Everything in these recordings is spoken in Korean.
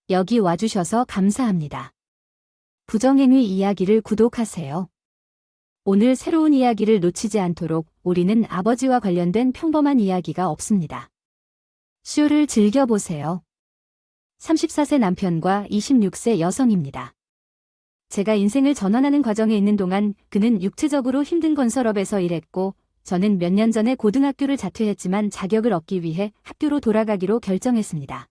여기 와주셔서 감사합니다. 부정행위 이야기를 구독하세요. 오늘 새로운 이야기를 놓치지 않도록 우리는 아버지와 관련된 평범한 이야기가 없습니다. 쇼를 즐겨보세요. 34세 남편과 26세 여성입니다. 제가 인생을 전환하는 과정에 있는 동안 그는 육체적으로 힘든 건설업에서 일했고 저는 몇 년 전에 고등학교를 자퇴했지만 자격을 얻기 위해 학교로 돌아가기로 결정했습니다.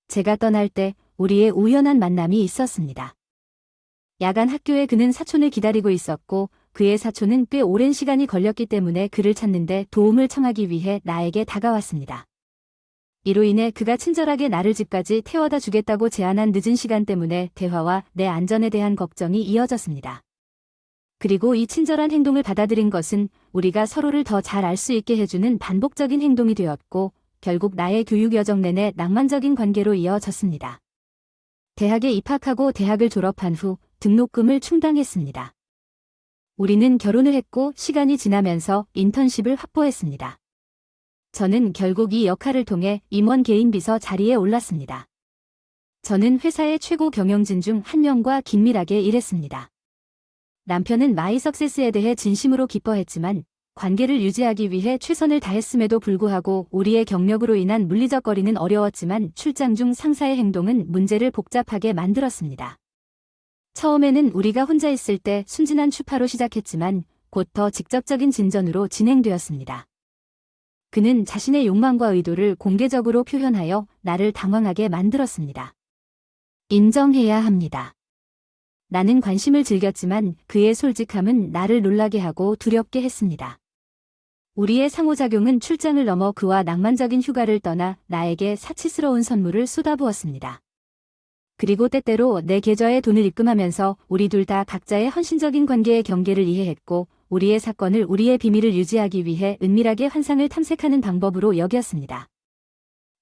제가 떠날 때 우리의 우연한 만남이 있었습니다. 야간 학교에 그는 사촌을 기다리고 있었고 그의 사촌은 꽤 오랜 시간이 걸렸기 때문에 그를 찾는데 도움을 청하기 위해 나에게 다가왔습니다. 이로 인해 그가 친절하게 나를 집까지 태워다 주겠다고 제안한 늦은 시간 때문에 대화와 내 안전에 대한 걱정이 이어졌습니다. 그리고 이 친절한 행동을 받아들인 것은 우리가 서로를 더 잘 알 수 있게 해주는 반복적인 행동이 되었고 결국 나의 교육 여정 내내 낭만적인 관계로 이어졌습니다. 대학에 입학하고 대학을 졸업한 후 등록금을 충당했습니다. 우리는 결혼을 했고 시간이 지나면서 인턴십을 확보했습니다. 저는 결국 이 역할을 통해 임원 개인 비서 자리에 올랐습니다. 저는 회사의 최고 경영진 중 한 명과 긴밀하게 일했습니다. 남편은 마이 석세스에 대해 진심으로 기뻐했지만 관계를 유지하기 위해 최선을 다했음에도 불구하고 우리의 경력으로 인한 물리적 거리는 어려웠지만 출장 중 상사의 행동은 문제를 복잡하게 만들었습니다. 처음에는 우리가 혼자 있을 때 순진한 추파로 시작했지만 곧 더 직접적인 진전으로 진행되었습니다. 그는 자신의 욕망과 의도를 공개적으로 표현하여 나를 당황하게 만들었습니다. 인정해야 합니다. 나는 관심을 즐겼지만 그의 솔직함은 나를 놀라게 하고 두렵게 했습니다. 우리의 상호작용은 출장을 넘어 그와 낭만적인 휴가를 떠나 나에게 사치스러운 선물을 쏟아부었습니다. 그리고 때때로 내 계좌에 돈을 입금하면서 우리 둘 다 각자의 헌신적인 관계의 경계를 이해했고 우리의 사건을 우리의 비밀을 유지하기 위해 은밀하게 환상을 탐색하는 방법으로 여겼습니다.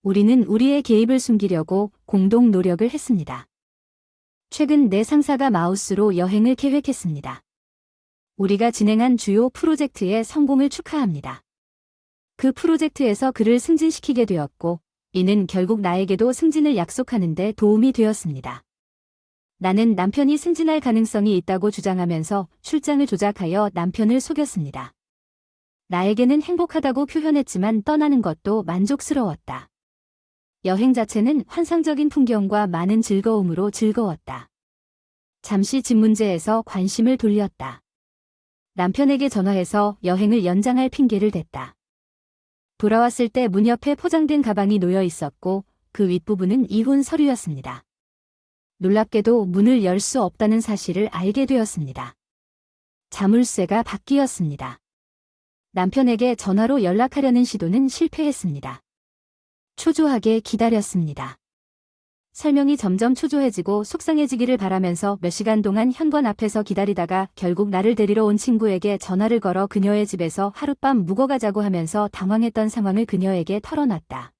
우리는 우리의 개입을 숨기려고 공동 노력을 했습니다. 최근 내 상사가 마우스로 여행을 계획했습니다. 우리가 진행한 주요 프로젝트의 성공을 축하합니다. 그 프로젝트에서 그를 승진시키게 되었고 이는 결국 나에게도 승진을 약속하는 데 도움이 되었습니다. 나는 남편이 승진할 가능성이 있다고 주장하면서 출장을 조작하여 남편을 속였습니다. 나에게는 행복하다고 표현했지만 떠나는 것도 만족스러웠다. 여행 자체는 환상적인 풍경과 많은 즐거움으로 즐거웠다. 잠시 집 문제에서 관심을 돌렸다. 남편에게 전화해서 여행을 연장할 핑계를 댔다. 돌아왔을 때 문 옆에 포장된 가방이 놓여 있었고 그 윗부분은 이혼 서류였습니다. 놀랍게도 문을 열 수 없다는 사실을 알게 되었습니다. 자물쇠가 바뀌었습니다. 남편에게 전화로 연락하려는 시도는 실패했습니다. 초조하게 기다렸습니다. 설명이 점점 초조해지고 속상해지기를 바라면서 몇 시간 동안 현관 앞에서 기다리다가 결국 나를 데리러 온 친구에게 전화를 걸어 그녀의 집에서 하룻밤 묵어가자고 하면서 당황했던 상황을 그녀에게 털어놨다.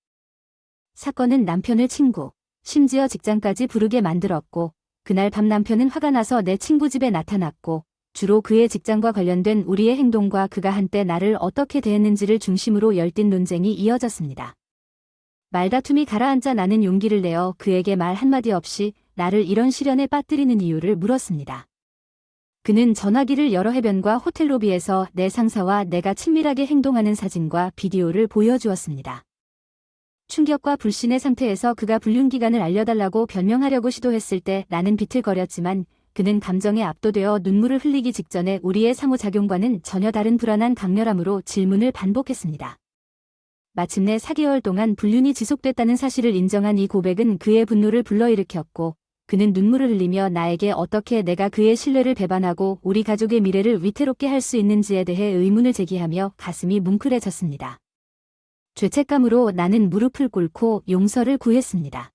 사건은 남편을 친구, 심지어 직장까지 부르게 만들었고 그날 밤 남편은 화가 나서 내 친구 집에 나타났고 주로 그의 직장과 관련된 우리의 행동과 그가 한때 나를 어떻게 대했는지를 중심으로 열띤 논쟁이 이어졌습니다. 말다툼이 가라앉자 나는 용기를 내어 그에게 말 한마디 없이 나를 이런 시련에 빠뜨리는 이유를 물었습니다. 그는 전화기를 여러 해변과 호텔 로비에서 내 상사와 내가 친밀하게 행동하는 사진과 비디오를 보여주었습니다. 충격과 불신의 상태에서 그가 불륜기간을 알려달라고 변명하려고 시도했을 때 나는 비틀거렸지만 그는 감정에 압도되어 눈물을 흘리기 직전에 우리의 상호작용과는 전혀 다른 불안한 강렬함으로 질문을 반복했습니다. 마침내 4개월 동안 불륜이 지속됐다는 사실을 인정한 이 고백은 그의 분노를 불러일으켰고 그는 눈물을 흘리며 나에게 어떻게 내가 그의 신뢰를 배반하고 우리 가족의 미래를 위태롭게 할 수 있는지에 대해 의문을 제기하며 가슴이 뭉클해졌습니다. 죄책감으로 나는 무릎을 꿇고 용서를 구했습니다.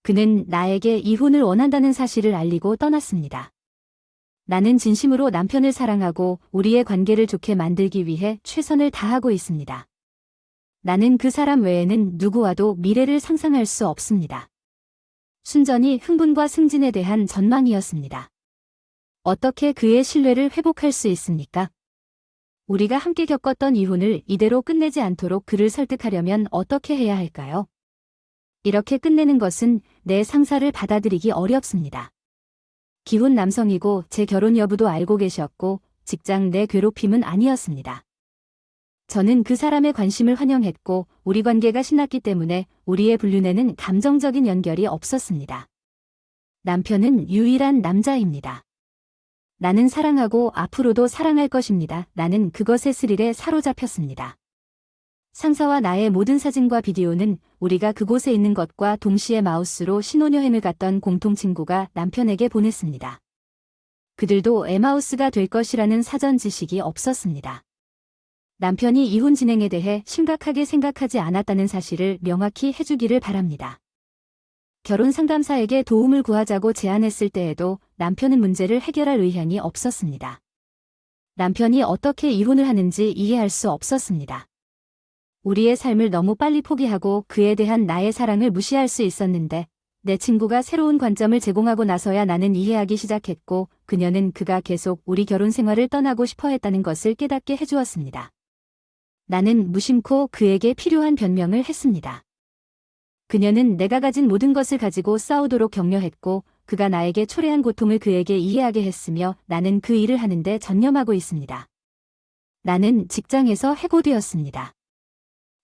그는 나에게 이혼을 원한다는 사실을 알리고 떠났습니다. 나는 진심으로 남편을 사랑하고 우리의 관계를 좋게 만들기 위해 최선을 다하고 있습니다. 나는 그 사람 외에는 누구와도 미래를 상상할 수 없습니다. 순전히 흥분과 승진에 대한 전망이었습니다. 어떻게 그의 신뢰를 회복할 수 있습니까? 우리가 함께 겪었던 이혼을 이대로 끝내지 않도록 그를 설득하려면 어떻게 해야 할까요? 이렇게 끝내는 것은 내 상사를 받아들이기 어렵습니다. 기혼 남성이고 제 결혼 여부도 알고 계셨고 직장 내 괴롭힘은 아니었습니다. 저는 그 사람의 관심을 환영했고 우리 관계가 신났기 때문에 우리의 불륜에는 감정적인 연결이 없었습니다. 남편은 유일한 남자입니다. 나는 사랑하고 앞으로도 사랑할 것입니다. 나는 그것의 스릴에 사로잡혔습니다. 상사와 나의 모든 사진과 비디오는 우리가 그곳에 있는 것과 동시에 마우스로 신혼여행을 갔던 공통 친구가 남편에게 보냈습니다. 그들도 에마우스가 될 것이라는 사전 지식이 없었습니다. 남편이 이혼 진행에 대해 심각하게 생각하지 않았다는 사실을 명확히 해주기를 바랍니다. 결혼 상담사에게 도움을 구하자고 제안했을 때에도 남편은 문제를 해결할 의향이 없었습니다. 남편이 어떻게 이혼을 하는지 이해할 수 없었습니다. 우리의 삶을 너무 빨리 포기하고 그에 대한 나의 사랑을 무시할 수 있었는데 내 친구가 새로운 관점을 제공하고 나서야 나는 이해하기 시작했고 그녀는 그가 계속 우리 결혼 생활을 떠나고 싶어 했다는 것을 깨닫게 해주었습니다. 나는 무심코 그에게 필요한 변명을 했습니다. 그녀는 내가 가진 모든 것을 가지고 싸우도록 격려했고 그가 나에게 초래한 고통을 그에게 이해하게 했으며 나는 그 일을 하는데 전념하고 있습니다. 나는 직장에서 해고되었습니다.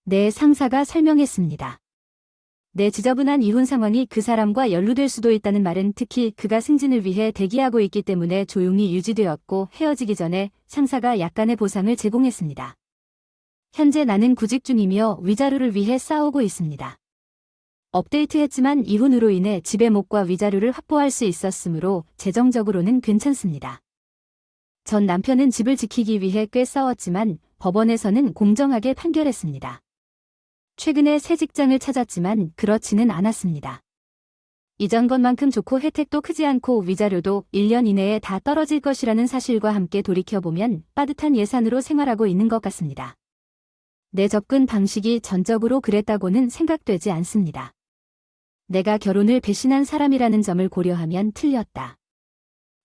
내 상사가 설명했습니다. 내 지저분한 이혼 상황이 그 사람과 연루될 수도 있다는 말은 특히 그가 승진을 위해 대기하고 있기 때문에 조용히 유지되었고 헤어지기 전에 상사가 약간의 보상을 제공했습니다. 현재 나는 구직 중이며 위자료를 위해 싸우고 있습니다. 업데이트했지만 이혼으로 인해 집의 목과 위자료를 확보할 수 있었으므로 재정적으로는 괜찮습니다. 전 남편은 집을 지키기 위해 꽤 싸웠지만 법원에서는 공정하게 판결했습니다. 최근에 새 직장을 찾았지만 그렇지는 않았습니다. 이전 것만큼 좋고 혜택도 크지 않고 위자료도 1년 이내에 다 떨어질 것이라는 사실과 함께 돌이켜보면 빠듯한 예산으로 생활하고 있는 것 같습니다. 내 접근 방식이 전적으로 그랬다고는 생각되지 않습니다. 내가 결혼을 배신한 사람이라는 점을 고려하면 틀렸다.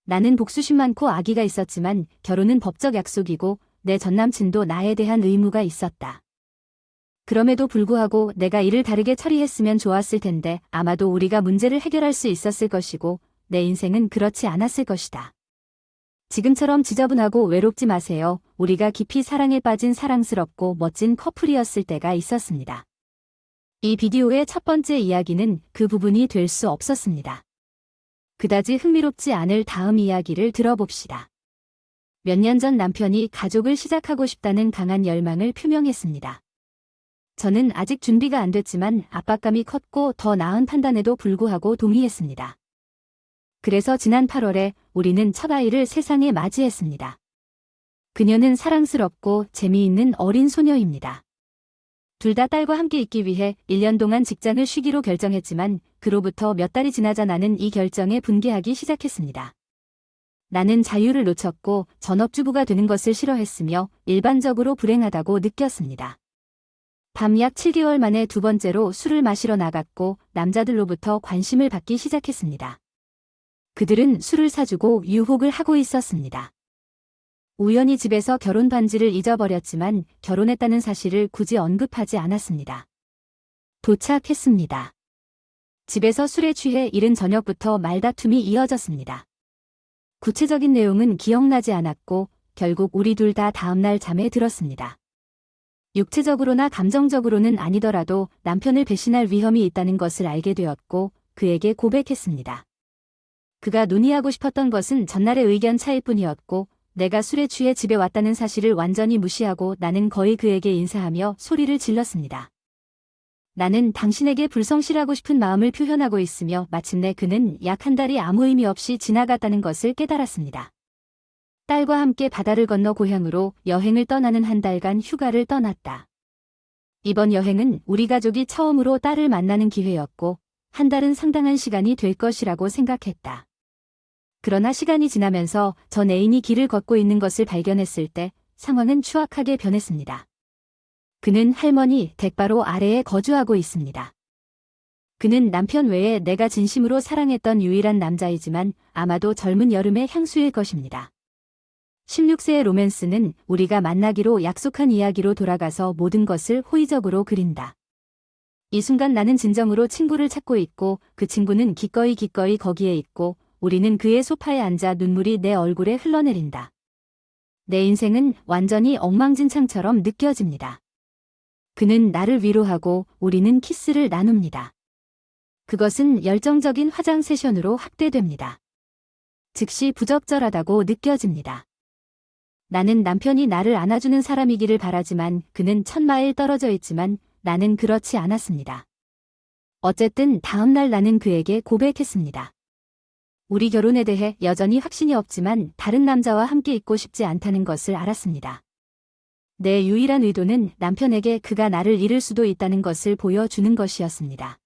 나는 복수심 많고 악의가 있었지만 결혼은 법적 약속이고 내 전남친도 나에 대한 의무가 있었다. 그럼에도 불구하고 내가 이를 다르게 처리했으면 좋았을 텐데 아마도 우리가 문제를 해결할 수 있었을 것이고 내 인생은 그렇지 않았을 것이다. 지금처럼 지저분하고 외롭지 마세요. 우리가 깊이 사랑에 빠진 사랑스럽고 멋진 커플이었을 때가 있었습니다. 이 비디오의 첫 번째 이야기는 그 부분이 될 수 없었습니다. 그다지 흥미롭지 않을 다음 이야기를 들어봅시다. 몇 년 전 남편이 가족을 시작하고 싶다는 강한 열망을 표명했습니다. 저는 아직 준비가 안 됐지만 압박감이 컸고 더 나은 판단에도 불구하고 동의했습니다. 그래서 지난 8월에 우리는 첫 아이를 세상에 맞이했습니다. 그녀는 사랑스럽고 재미있는 어린 소녀입니다. 둘 다 딸과 함께 있기 위해 1년 동안 직장을 쉬기로 결정했지만 그로부터 몇 달이 지나자 나는 이 결정에 분개하기 시작했습니다. 나는 자유를 놓쳤고 전업주부가 되는 것을 싫어했으며 일반적으로 불행하다고 느꼈습니다. 밤 약 7개월 만에 두 번째로 술을 마시러 나갔고 남자들로부터 관심을 받기 시작했습니다. 그들은 술을 사주고 유혹을 하고 있었습니다. 우연히 집에서 결혼 반지를 잊어버렸지만 결혼했다는 사실을 굳이 언급하지 않았습니다. 도착했습니다. 집에서 술에 취해 이른 저녁부터 말다툼이 이어졌습니다. 구체적인 내용은 기억나지 않았고 결국 우리 둘 다 다음날 잠에 들었습니다. 육체적으로나 감정적으로는 아니더라도 남편을 배신할 위험이 있다는 것을 알게 되었고 그에게 고백했습니다. 그가 논의하고 싶었던 것은 전날의 의견 차일 뿐이었고 내가 술에 취해 집에 왔다는 사실을 완전히 무시하고 나는 거의 그에게 인사하며 소리를 질렀습니다. 나는 당신에게 불성실하고 싶은 마음을 표현하고 있으며 마침내 그는 약 한 달이 아무 의미 없이 지나갔다는 것을 깨달았습니다. 딸과 함께 바다를 건너 고향으로 여행을 떠나는 한 달간 휴가를 떠났다. 이번 여행은 우리 가족이 처음으로 딸을 만나는 기회였고 한 달은 상당한 시간이 될 것이라고 생각했다. 그러나 시간이 지나면서 전 애인이 길을 걷고 있는 것을 발견했을 때 상황은 추악하게 변했습니다. 그는 할머니 댁바로 아래에 거주하고 있습니다. 그는 남편 외에 내가 진심으로 사랑했던 유일한 남자이지만 아마도 젊은 여름의 향수일 것입니다. 16세의 로맨스는 우리가 만나기로 약속한 이야기로 돌아가서 모든 것을 호의적으로 그린다. 이 순간 나는 진정으로 친구를 찾고 있고 그 친구는 기꺼이 거기에 있고 우리는 그의 소파에 앉아 눈물이 내 얼굴에 흘러내린다. 내 인생은 완전히 엉망진창처럼 느껴집니다. 그는 나를 위로하고 우리는 키스를 나눕니다. 그것은 열정적인 화장 세션으로 확대됩니다. 즉시 부적절하다고 느껴집니다. 나는 남편이 나를 안아주는 사람이기를 바라지만 그는 1000마일 떨어져 있지만 나는 그렇지 않았습니다. 어쨌든 다음날 나는 그에게 고백했습니다. 우리 결혼에 대해 여전히 확신이 없지만 다른 남자와 함께 있고 싶지 않다는 것을 알았습니다. 내 유일한 의도는 남편에게 그가 나를 잃을 수도 있다는 것을 보여주는 것이었습니다.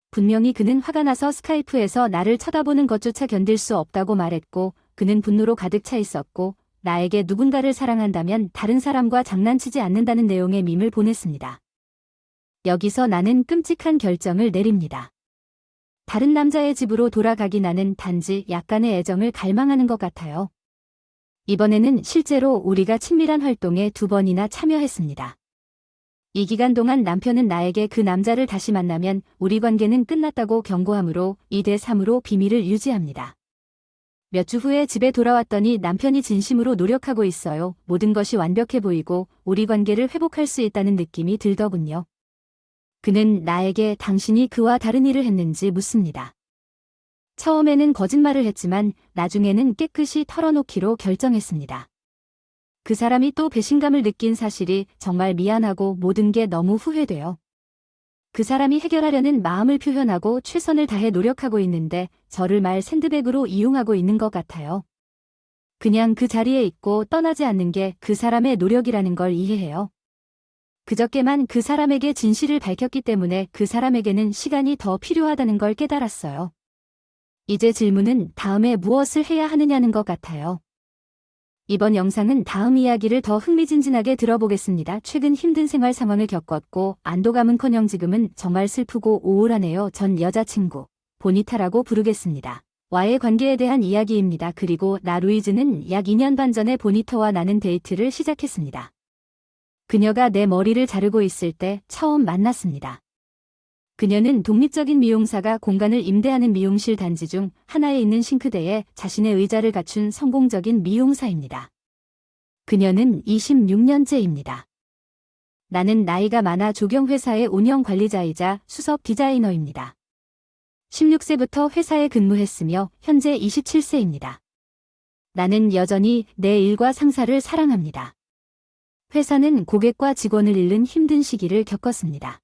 분명히 그는 화가 나서 스카이프에서 나를 쳐다보는 것조차 견딜 수 없다고 말했고 그는 분노로 가득 차 있었고 나에게 누군가를 사랑한다면 다른 사람과 장난치지 않는다는 내용의 밈을 보냈습니다. 여기서 나는 끔찍한 결정을 내립니다. 다른 남자의 집으로 돌아가기 나는 단지 약간의 애정을 갈망하는 것 같아요. 이번에는 실제로 우리가 친밀한 활동에 2번이나 참여했습니다. 이 기간 동안 남편은 나에게 그 남자를 다시 만나면 우리 관계는 끝났다고 경고하므로 2대3으로 비밀을 유지합니다. 몇 주 후에 집에 돌아왔더니 남편이 진심으로 노력하고 있어요. 모든 것이 완벽해 보이고 우리 관계를 회복할 수 있다는 느낌이 들더군요. 그는 나에게 당신이 그와 다른 일을 했는지 묻습니다. 처음에는 거짓말을 했지만 나중에는 깨끗이 털어놓기로 결정했습니다. 그 사람이 또 배신감을 느낀 사실이 정말 미안하고 모든 게 너무 후회돼요. 그 사람이 해결하려는 마음을 표현하고 최선을 다해 노력하고 있는데 저를 말 샌드백으로 이용하고 있는 것 같아요. 그냥 그 자리에 있고 떠나지 않는 게 그 사람의 노력이라는 걸 이해해요. 그저께만 그 사람에게 진실을 밝혔기 때문에 그 사람에게는 시간이 더 필요하다는 걸 깨달았어요. 이제 질문은 다음에 무엇을 해야 하느냐는 것 같아요. 이번 영상은 다음 이야기를 더 흥미진진하게 들어보겠습니다. 최근 힘든 생활 상황을 겪었고 안도감은커녕 지금은 정말 슬프고 우울하네요. 전 여자친구 보니타라고 부르겠습니다. 와의 관계에 대한 이야기입니다. 그리고 나 루이즈는 약 2년 반 전에 보니타와 나는 데이트를 시작했습니다. 그녀가 내 머리를 자르고 있을 때 처음 만났습니다. 그녀는 독립적인 미용사가 공간을 임대하는 미용실 단지 중 하나에 있는 싱크대에 자신의 의자를 갖춘 성공적인 미용사입니다. 그녀는 26년째입니다. 나는 나이가 많아 조경회사의 운영관리자이자 수석 디자이너입니다. 16세부터 회사에 근무했으며 현재 27세입니다. 나는 여전히 내 일과 상사를 사랑합니다. 회사는 고객과 직원을 잃는 힘든 시기를 겪었습니다.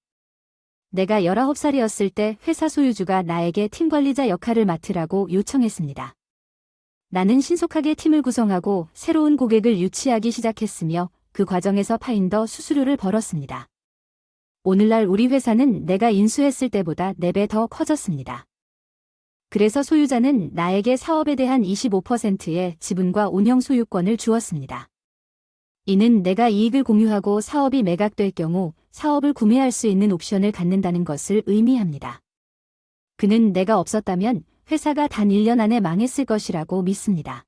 내가 19살이었을 때 회사 소유주가 나에게 팀 관리자 역할을 맡으라고 요청했습니다. 나는 신속하게 팀을 구성하고 새로운 고객을 유치하기 시작했으며 그 과정에서 파인더 수수료를 벌었습니다. 오늘날 우리 회사는 내가 인수했을 때보다 4배 더 커졌습니다. 그래서 소유자는 나에게 사업에 대한 25%의 지분과 운영 소유권을 주었습니다. 이는 내가 이익을 공유하고 사업이 매각될 경우 사업을 구매할 수 있는 옵션을 갖는다는 것을 의미합니다. 그는 내가 없었다면 회사가 단 1년 안에 망했을 것이라고 믿습니다.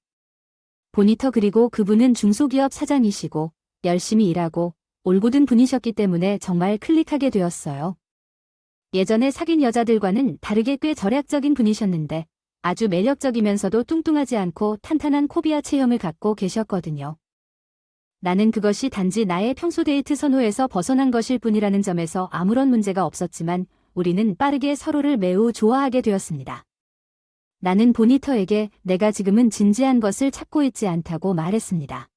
보니터 그리고 그분은 중소기업 사장이시고 열심히 일하고 올곧은 분이셨기 때문에 정말 클릭하게 되었어요. 예전에 사귄 여자들과는 다르게 꽤 절약적인 분이셨는데 아주 매력적이면서도 뚱뚱하지 않고 탄탄한 코비아 체형을 갖고 계셨거든요. 나는 그것이 단지 나의 평소 데이트 선호에서 벗어난 것일 뿐이라는 점에서 아무런 문제가 없었지만 우리는 빠르게 서로를 매우 좋아하게 되었습니다. 나는 보니터에게 내가 지금은 진지한 것을 찾고 있지 않다고 말했습니다.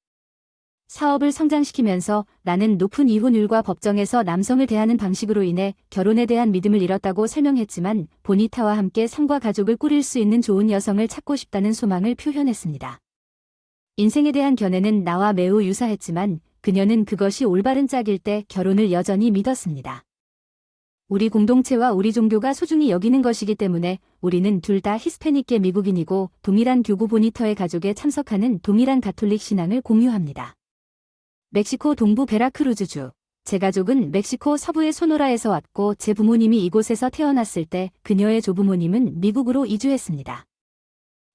사업을 성장시키면서 나는 높은 이혼율과 법정에서 남성을 대하는 방식으로 인해 결혼에 대한 믿음을 잃었다고 설명했지만 보니타와 함께 삶과 가족을 꾸릴 수 있는 좋은 여성을 찾고 싶다는 소망을 표현했습니다. 인생에 대한 견해는 나와 매우 유사했지만 그녀는 그것이 올바른 짝일 때 결혼을 여전히 믿었습니다. 우리 공동체와 우리 종교가 소중히 여기는 것이기 때문에 우리는 둘 다 히스패닉계 미국인이고 동일한 교구 보니터의 가족에 참석하는 동일한 가톨릭 신앙을 공유합니다. 멕시코 동부 베라크루즈주. 제 가족은 멕시코 서부의 소노라에서 왔고 제 부모님이 이곳에서 태어났을 때 그녀의 조부모님은 미국으로 이주했습니다.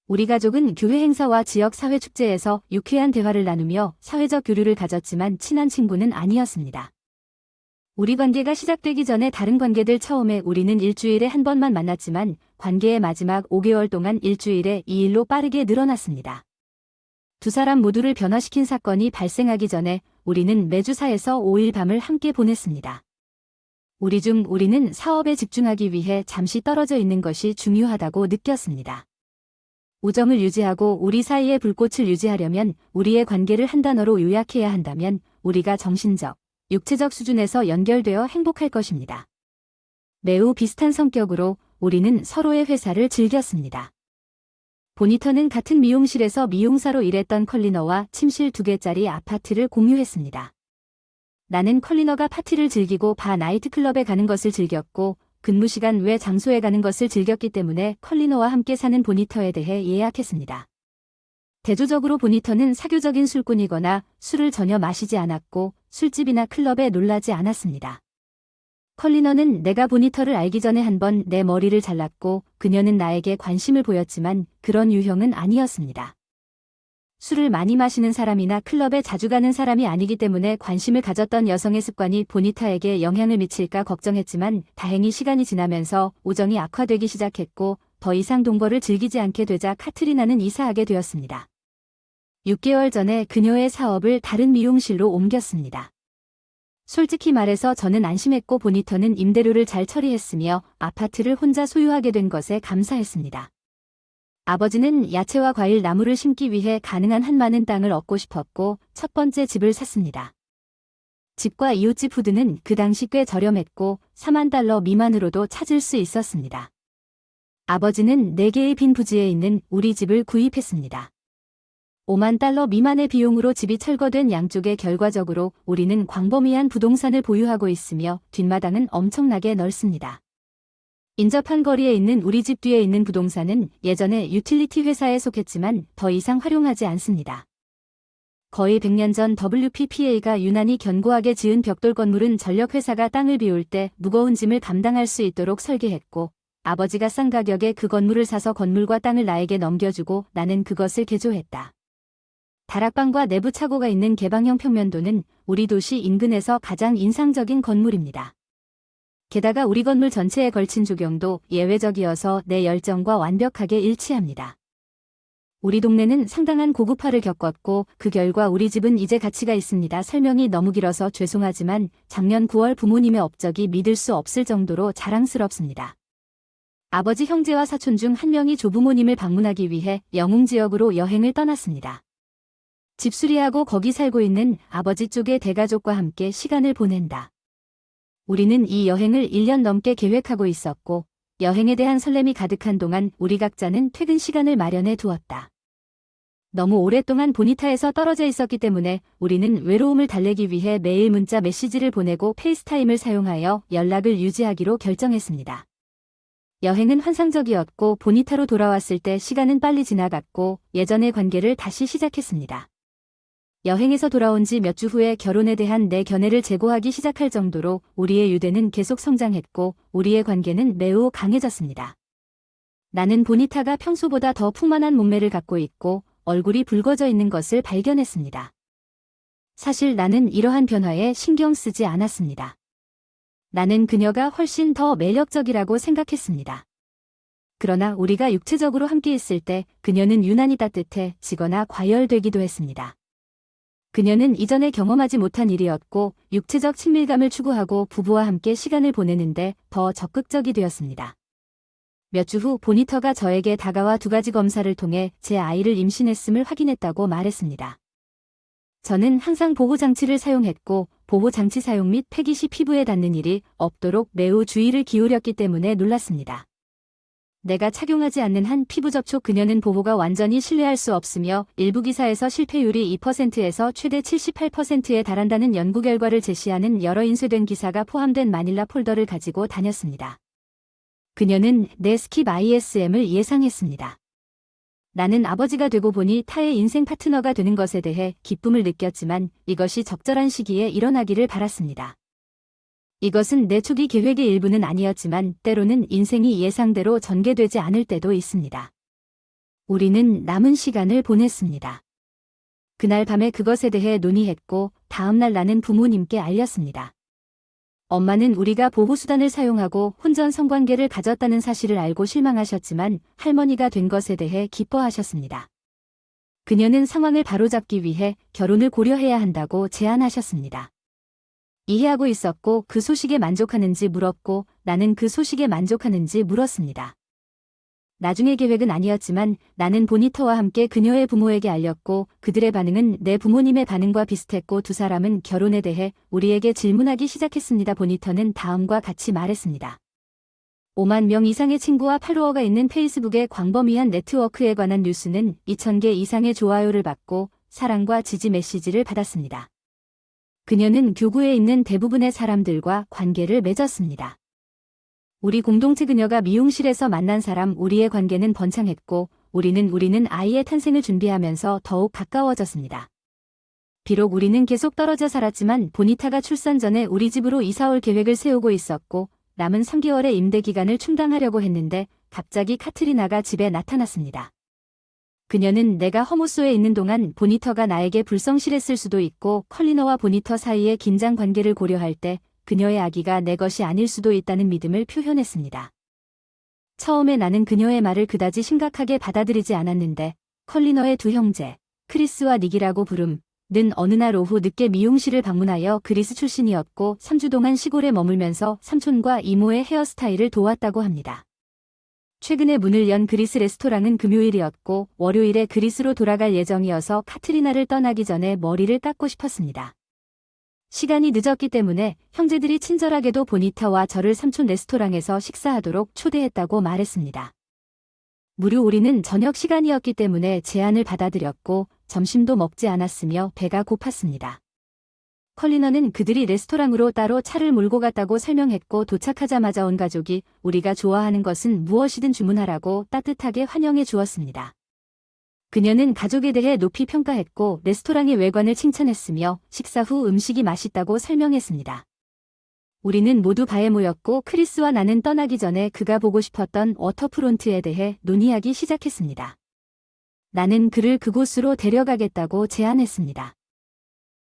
우리 가족은 교회 행사와 지역 사회 축제에서 유쾌한 대화를 나누며 사회적 교류를 가졌지만 친한 친구는 아니었습니다. 우리 관계가 시작되기 전에 다른 관계들 처음에 우리는 일주일에 한 번만 만났지만 관계의 마지막 5개월 동안 일주일에 2일로 빠르게 늘어났습니다. 두 사람 모두를 변화시킨 사건이 발생하기 전에 우리는 매주 4에서 5일 밤을 함께 보냈습니다. 우리는 사업에 집중하기 위해 잠시 떨어져 있는 것이 중요하다고 느꼈습니다. 우정을 유지하고 우리 사이의 불꽃을 유지하려면 우리의 관계를 한 단어로 요약해야 한다면 우리가 정신적, 육체적 수준에서 연결되어 행복할 것입니다. 매우 비슷한 성격으로 우리는 서로의 회사를 즐겼습니다. 보니터는 같은 미용실에서 미용사로 일했던 클리너와 침실 2개짜리 아파트를 공유했습니다. 나는 클리너가 파티를 즐기고 바 나이트클럽에 가는 것을 즐겼고 근무 시간 외 장소에 가는 것을 즐겼기 때문에 클리너와 함께 사는 보니터에 대해 예약했습니다. 대조적으로 보니터는 사교적인 술꾼이거나 술을 전혀 마시지 않았고 술집이나 클럽에 놀라지 않았습니다. 클리너는 내가 보니터를 알기 전에 한 번 내 머리를 잘랐고 그녀는 나에게 관심을 보였지만 그런 유형은 아니었습니다. 술을 많이 마시는 사람이나 클럽에 자주 가는 사람이 아니기 때문에 관심을 가졌던 여성의 습관이 보니타에게 영향을 미칠까 걱정했지만 다행히 시간이 지나면서 우정이 악화되기 시작했고 더 이상 동거를 즐기지 않게 되자 카트리나는 이사하게 되었습니다. 6개월 전에 그녀의 사업을 다른 미용실로 옮겼습니다. 솔직히 말해서 저는 안심했고 보니터는 임대료를 잘 처리했으며 아파트를 혼자 소유하게 된 것에 감사했습니다. 아버지는 야채와 과일 나무를 심기 위해 가능한 한 많은 땅을 얻고 싶었고 첫 번째 집을 샀습니다. 집과 이웃집 후드는 그 당시 꽤 저렴했고 $40,000 미만으로도 찾을 수 있었습니다. 아버지는 4개의 빈 부지에 있는 우리 집을 구입했습니다. $50,000 미만의 비용으로 집이 철거된 양쪽에 결과적으로 우리는 광범위한 부동산을 보유하고 있으며 뒷마당은 엄청나게 넓습니다. 인접한 거리에 있는 우리 집 뒤에 있는 부동산은 예전에 유틸리티 회사에 속했지만 더 이상 활용하지 않습니다. 거의 100년 전 WPPA가 유난히 견고하게 지은 벽돌 건물은 전력회사가 땅을 비울 때 무거운 짐을 감당할 수 있도록 설계했고 아버지가 싼 가격에 그 건물을 사서 건물과 땅을 나에게 넘겨주고 나는 그것을 개조했다. 다락방과 내부 차고가 있는 개방형 평면도는 우리 도시 인근에서 가장 인상적인 건물입니다. 게다가 우리 건물 전체에 걸친 조경도 예외적이어서 내 열정과 완벽하게 일치합니다. 우리 동네는 상당한 고급화를 겪었고 그 결과 우리 집은 이제 가치가 있습니다. 설명이 너무 길어서 죄송하지만 작년 9월 부모님의 업적이 믿을 수 없을 정도로 자랑스럽습니다. 아버지 형제와 사촌 중 한 명이 조부모님을 방문하기 위해 영웅 지역으로 여행을 떠났습니다. 집 수리하고 거기 살고 있는 아버지 쪽의 대가족과 함께 시간을 보낸다. 우리는 이 여행을 1년 넘게 계획하고 있었고 여행에 대한 설렘이 가득한 동안 우리 각자는 퇴근 시간을 마련해 두었다. 너무 오랫동안 보니타에서 떨어져 있었기 때문에 우리는 외로움을 달래기 위해 매일 문자 메시지를 보내고 페이스타임을 사용하여 연락을 유지하기로 결정했습니다. 여행은 환상적이었고 보니타로 돌아왔을 때 시간은 빨리 지나갔고 예전의 관계를 다시 시작했습니다. 여행에서 돌아온 지 몇 주 후에 결혼에 대한 내 견해를 재고하기 시작할 정도로 우리의 유대는 계속 성장했고 우리의 관계는 매우 강해졌습니다. 나는 보니타가 평소보다 더 풍만한 몸매를 갖고 있고 얼굴이 붉어져 있는 것을 발견했습니다. 사실 나는 이러한 변화에 신경 쓰지 않았습니다. 나는 그녀가 훨씬 더 매력적이라고 생각했습니다. 그러나 우리가 육체적으로 함께 있을 때 그녀는 유난히 따뜻해지거나 과열되기도 했습니다. 그녀는 이전에 경험하지 못한 일이었고 육체적 친밀감을 추구하고 부부와 함께 시간을 보내는데 더 적극적이 되었습니다. 몇 주 후 보니터가 저에게 다가와 2가지 검사를 통해 제 아이를 임신했음을 확인했다고 말했습니다. 저는 항상 보호장치를 사용했고 보호장치 사용 및 폐기시 피부에 닿는 일이 없도록 매우 주의를 기울였기 때문에 놀랐습니다. 내가 착용하지 않는 한 피부 접촉 그녀는 보호가 완전히 신뢰할 수 없으며 일부 기사에서 실패율이 2%에서 최대 78%에 달한다는 연구 결과를 제시하는 여러 인쇄된 기사가 포함된 마닐라 폴더를 가지고 다녔습니다. 그녀는 내 스킵 ISM을 예상했습니다. 나는 아버지가 되고 보니 타의 인생 파트너가 되는 것에 대해 기쁨을 느꼈지만 이것이 적절한 시기에 일어나기를 바랐습니다. 이것은 내 초기 계획의 일부는 아니었지만 때로는 인생이 예상대로 전개되지 않을 때도 있습니다. 우리는 남은 시간을 보냈습니다. 그날 밤에 그것에 대해 논의했고 다음날 나는 부모님께 알렸습니다. 엄마는 우리가 보호수단을 사용하고 혼전 성관계를 가졌다는 사실을 알고 실망하셨지만 할머니가 된 것에 대해 기뻐하셨습니다. 그녀는 상황을 바로잡기 위해 결혼을 고려해야 한다고 제안하셨습니다. 이해하고 있었고 그 소식에 만족하는지 물었고 나는 그 소식에 만족하는지 물었습니다. 나중의 계획은 아니었지만 나는 보니터와 함께 그녀의 부모에게 알렸고 그들의 반응은 내 부모님의 반응과 비슷했고 두 사람은 결혼에 대해 우리에게 질문하기 시작했습니다. 보니터는 다음과 같이 말했습니다. 5만 명 이상의 친구와 팔로워가 있는 페이스북의 광범위한 네트워크에 관한 뉴스는 2,000개 이상의 좋아요를 받고 사랑과 지지 메시지를 받았습니다. 그녀는 교구에 있는 대부분의 사람들과 관계를 맺었습니다. 우리 공동체 그녀가 미용실에서 만난 사람 우리의 관계는 번창했고 우리는 아이의 탄생을 준비하면서 더욱 가까워졌습니다. 비록 우리는 계속 떨어져 살았지만 보니타가 출산 전에 우리 집으로 이사올 계획을 세우고 있었고 남은 3개월의 임대 기간을 충당하려고 했는데 갑자기 카트리나가 집에 나타났습니다. 그녀는 내가 허무소에 있는 동안 보니터가 나에게 불성실했을 수도 있고 컬리너와 보니터 사이의 긴장 관계를 고려할 때 그녀의 아기가 내 것이 아닐 수도 있다는 믿음을 표현했습니다. 처음에 나는 그녀의 말을 그다지 심각하게 받아들이지 않았는데 컬리너의 두 형제, 크리스와 닉이라고 부름, 는 어느 날 오후 늦게 미용실을 방문하여 그리스 출신이었고 3주 동안 시골에 머물면서 삼촌과 이모의 헤어스타일을 도왔다고 합니다. 최근에 문을 연 그리스 레스토랑은 금요일이었고 월요일에 그리스로 돌아갈 예정이어서 카트리나를 떠나기 전에 머리를 깎고 싶었습니다. 시간이 늦었기 때문에 형제들이 친절하게도 보니타와 저를 삼촌 레스토랑에서 식사하도록 초대했다고 말했습니다. 무료 우리는 저녁 시간이었기 때문에 제안을 받아들였고 점심도 먹지 않았으며 배가 고팠습니다. 컬리너는 그들이 레스토랑으로 따로 차를 몰고 갔다고 설명했고 도착하자마자 온 가족이 우리가 좋아하는 것은 무엇이든 주문하라고 따뜻하게 환영해 주었습니다. 그녀는 가족에 대해 높이 평가했고 레스토랑의 외관을 칭찬했으며 식사 후 음식이 맛있다고 설명했습니다. 우리는 모두 바에 모였고 크리스와 나는 떠나기 전에 그가 보고 싶었던 워터프론트에 대해 논의하기 시작했습니다. 나는 그를 그곳으로 데려가겠다고 제안했습니다.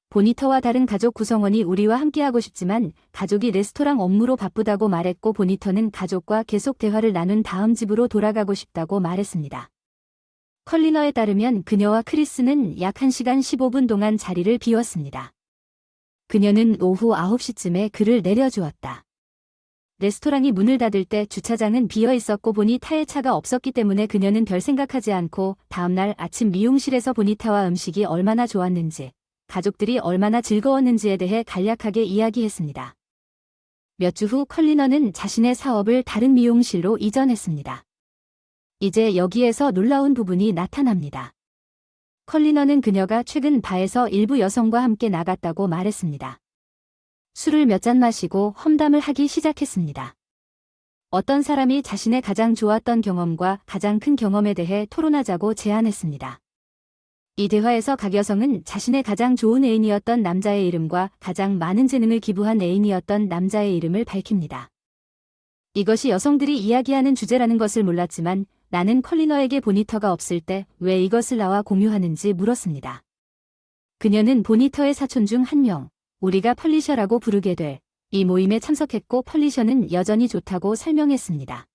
보니터와 다른 가족 구성원이 우리와 함께하고 싶지만 가족이 레스토랑 업무로 바쁘다고 말했고 보니터는 가족과 계속 대화를 나눈 다음 집으로 돌아가고 싶다고 말했습니다. 컬리너에 따르면 그녀와 크리스는 약 1시간 15분 동안 자리를 비웠습니다. 그녀는 오후 9시쯤에 그를 내려주었다. 레스토랑이 문을 닫을 때 주차장은 비어 있었고 보니 타의 차가 없었기 때문에 그녀는 별 생각하지 않고 다음날 아침 미용실에서 보니타와 음식이 얼마나 좋았는지 가족들이 얼마나 즐거웠는지에 대해 간략하게 이야기했습니다. 몇 주 후 컬리너는 자신의 사업을 다른 미용실로 이전했습니다. 이제 여기에서 놀라운 부분이 나타납니다. 컬리너는 그녀가 최근 바에서 일부 여성과 함께 나갔다고 말했습니다. 술을 몇 잔 마시고 험담을 하기 시작했습니다. 어떤 사람이 자신의 가장 좋았던 경험과 가장 큰 경험에 대해 토론하자고 제안했습니다. 이 대화에서 각 여성은 자신의 가장 좋은 애인이었던 남자의 이름과 가장 많은 재능을 기부한 애인이었던 남자의 이름을 밝힙니다. 이것이 여성들이 이야기하는 주제라는 것을 몰랐지만 나는 컬리너에게 보니터가 없을 때 왜 이것을 나와 공유하는지 물었습니다. 그녀는 보니터의 사촌 중 한 명, 우리가 펄리셔라고 부르게 될 이 모임에 참석했고 펄리셔는 여전히 좋다고 설명했습니다.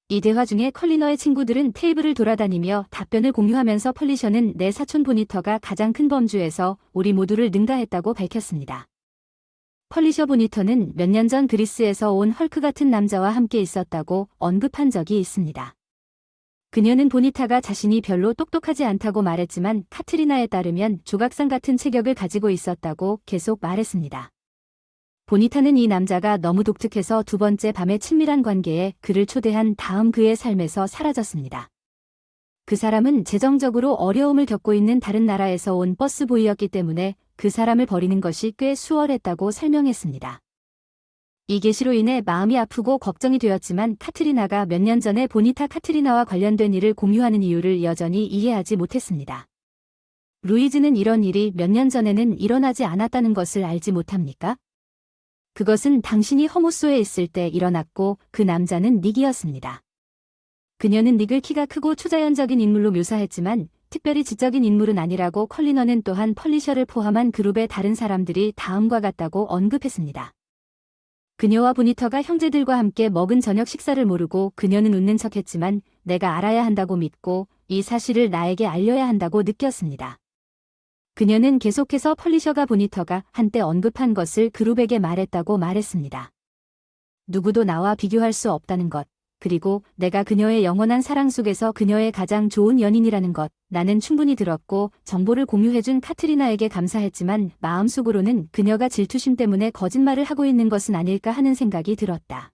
이 대화 중에 컬리너의 친구들은 테이블을 돌아다니며 답변을 공유하면서 펄리셔는 내 사촌 보니터가 가장 큰 범주에서 우리 모두를 능가했다고 밝혔습니다. 펄리셔 보니터는 몇 년 전 그리스에서 온 헐크 같은 남자와 함께 있었다고 언급한 적이 있습니다. 그녀는 보니타가 자신이 별로 똑똑하지 않다고 말했지만 카트리나에 따르면 조각상 같은 체격을 가지고 있었다고 계속 말했습니다. 보니타는 이 남자가 너무 독특해서 두 번째 밤의 친밀한 관계에 그를 초대한 다음 그의 삶에서 사라졌습니다. 그 사람은 재정적으로 어려움을 겪고 있는 다른 나라에서 온 버스보이였기 때문에 그 사람을 버리는 것이 꽤 수월했다고 설명했습니다. 이 계시로 인해 마음이 아프고 걱정이 되었지만 카트리나가 몇 년 전에 보니타 카트리나와 관련된 일을 공유하는 이유를 여전히 이해하지 못했습니다. 루이즈는 이런 일이 몇 년 전에는 일어나지 않았다는 것을 알지 못합니까? 그것은 당신이 허무소에 있을 때 일어났고 그 남자는 닉이었습니다. 그녀는 닉을 키가 크고 초자연적인 인물로 묘사했지만 특별히 지적인 인물은 아니라고 컬리너는 또한 펄리셔를 포함한 그룹의 다른 사람들이 다음과 같다고 언급했습니다. 그녀와 보니터가 형제들과 함께 먹은 저녁 식사를 모르고 그녀는 웃는 척했지만 내가 알아야 한다고 믿고 이 사실을 나에게 알려야 한다고 느꼈습니다. 그녀는 계속해서 펄리셔가 보니터가 한때 언급한 것을 그룹에게 말했다고 말했습니다. 누구도 나와 비교할 수 없다는 것, 그리고 내가 그녀의 영원한 사랑 속에서 그녀의 가장 좋은 연인이라는 것, 나는 충분히 들었고 정보를 공유해준 카트리나에게 감사했지만 마음속으로는 그녀가 질투심 때문에 거짓말을 하고 있는 것은 아닐까 하는 생각이 들었다.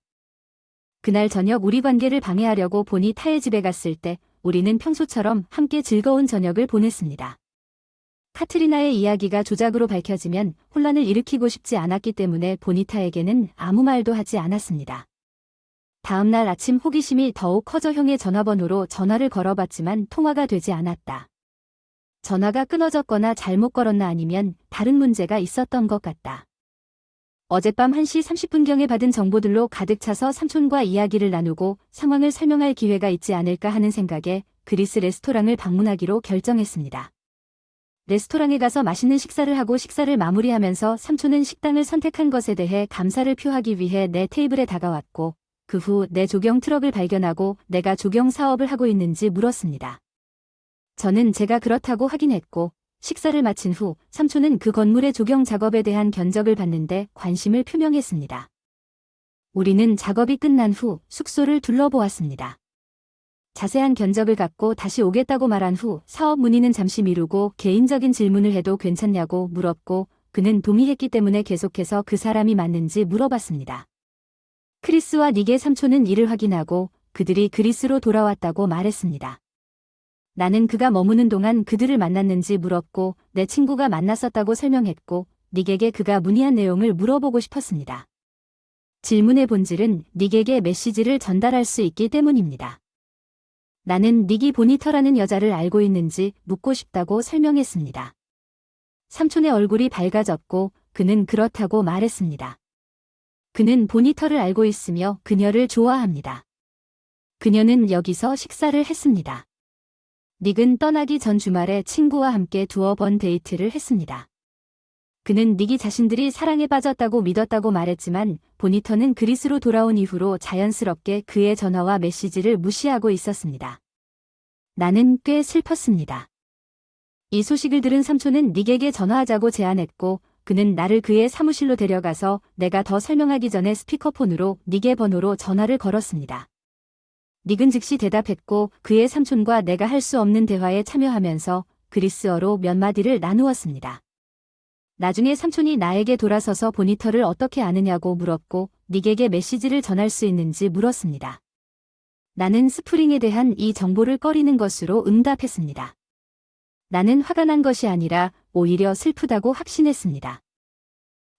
그날 저녁 우리 관계를 방해하려고 보니타의 집에 갔을 때 우리는 평소처럼 함께 즐거운 저녁을 보냈습니다. 카트리나의 이야기가 조작으로 밝혀지면 혼란을 일으키고 싶지 않았기 때문에 보니타에게는 아무 말도 하지 않았습니다. 다음 날 아침 호기심이 더욱 커져 형의 전화번호로 전화를 걸어봤지만 통화가 되지 않았다. 전화가 끊어졌거나 잘못 걸었나 아니면 다른 문제가 있었던 것 같다. 어젯밤 1시 30분경에 받은 정보들로 가득 차서 삼촌과 이야기를 나누고 상황을 설명할 기회가 있지 않을까 하는 생각에 그리스 레스토랑을 방문하기로 결정했습니다. 레스토랑에 가서 맛있는 식사를 하고 식사를 마무리하면서 삼촌은 식당을 선택한 것에 대해 감사를 표하기 위해 내 테이블에 다가왔고 그 후 내 조경 트럭을 발견하고 내가 조경 사업을 하고 있는지 물었습니다. 저는 제가 그렇다고 확인했고 식사를 마친 후 삼촌은 그 건물의 조경 작업에 대한 견적을 받는데 관심을 표명했습니다. 우리는 작업이 끝난 후 숙소를 둘러보았습니다. 자세한 견적을 갖고 다시 오겠다고 말한 후 사업 문의는 잠시 미루고 개인적인 질문을 해도 괜찮냐고 물었고 그는 동의했기 때문에 계속해서 그 사람이 맞는지 물어봤습니다. 크리스와 닉의 삼촌은 이를 확인하고 그들이 그리스로 돌아왔다고 말했습니다. 나는 그가 머무는 동안 그들을 만났는지 물었고 내 친구가 만났었다고 설명했고 닉에게 그가 문의한 내용을 물어보고 싶었습니다. 질문의 본질은 닉에게 메시지를 전달할 수 있기 때문입니다. 나는 닉이 보니터라는 여자를 알고 있는지 묻고 싶다고 설명했습니다. 삼촌의 얼굴이 밝아졌고 그는 그렇다고 말했습니다. 그는 보니터를 알고 있으며 그녀를 좋아합니다. 그녀는 여기서 식사를 했습니다. 닉은 떠나기 전 주말에 친구와 함께 두어 번 데이트를 했습니다. 그는 닉이 자신들이 사랑에 빠졌다고 믿었다고 말했지만 보니터는 그리스로 돌아온 이후로 자연스럽게 그의 전화와 메시지를 무시하고 있었습니다. 나는 꽤 슬펐습니다. 이 소식을 들은 삼촌은 닉에게 전화하자고 제안했고 그는 나를 그의 사무실로 데려가서 내가 더 설명하기 전에 스피커폰으로 닉의 번호로 전화를 걸었습니다. 닉은 즉시 대답했고 그의 삼촌과 내가 할 수 없는 대화에 참여하면서 그리스어로 몇 마디를 나누었습니다. 나중에 삼촌이 나에게 돌아서서 보니터를 어떻게 아느냐고 물었고 닉에게 메시지를 전할 수 있는지 물었습니다. 나는 스프링에 대한 이 정보를 꺼리는 것으로 응답했습니다. 나는 화가 난 것이 아니라 오히려 슬프다고 확신했습니다.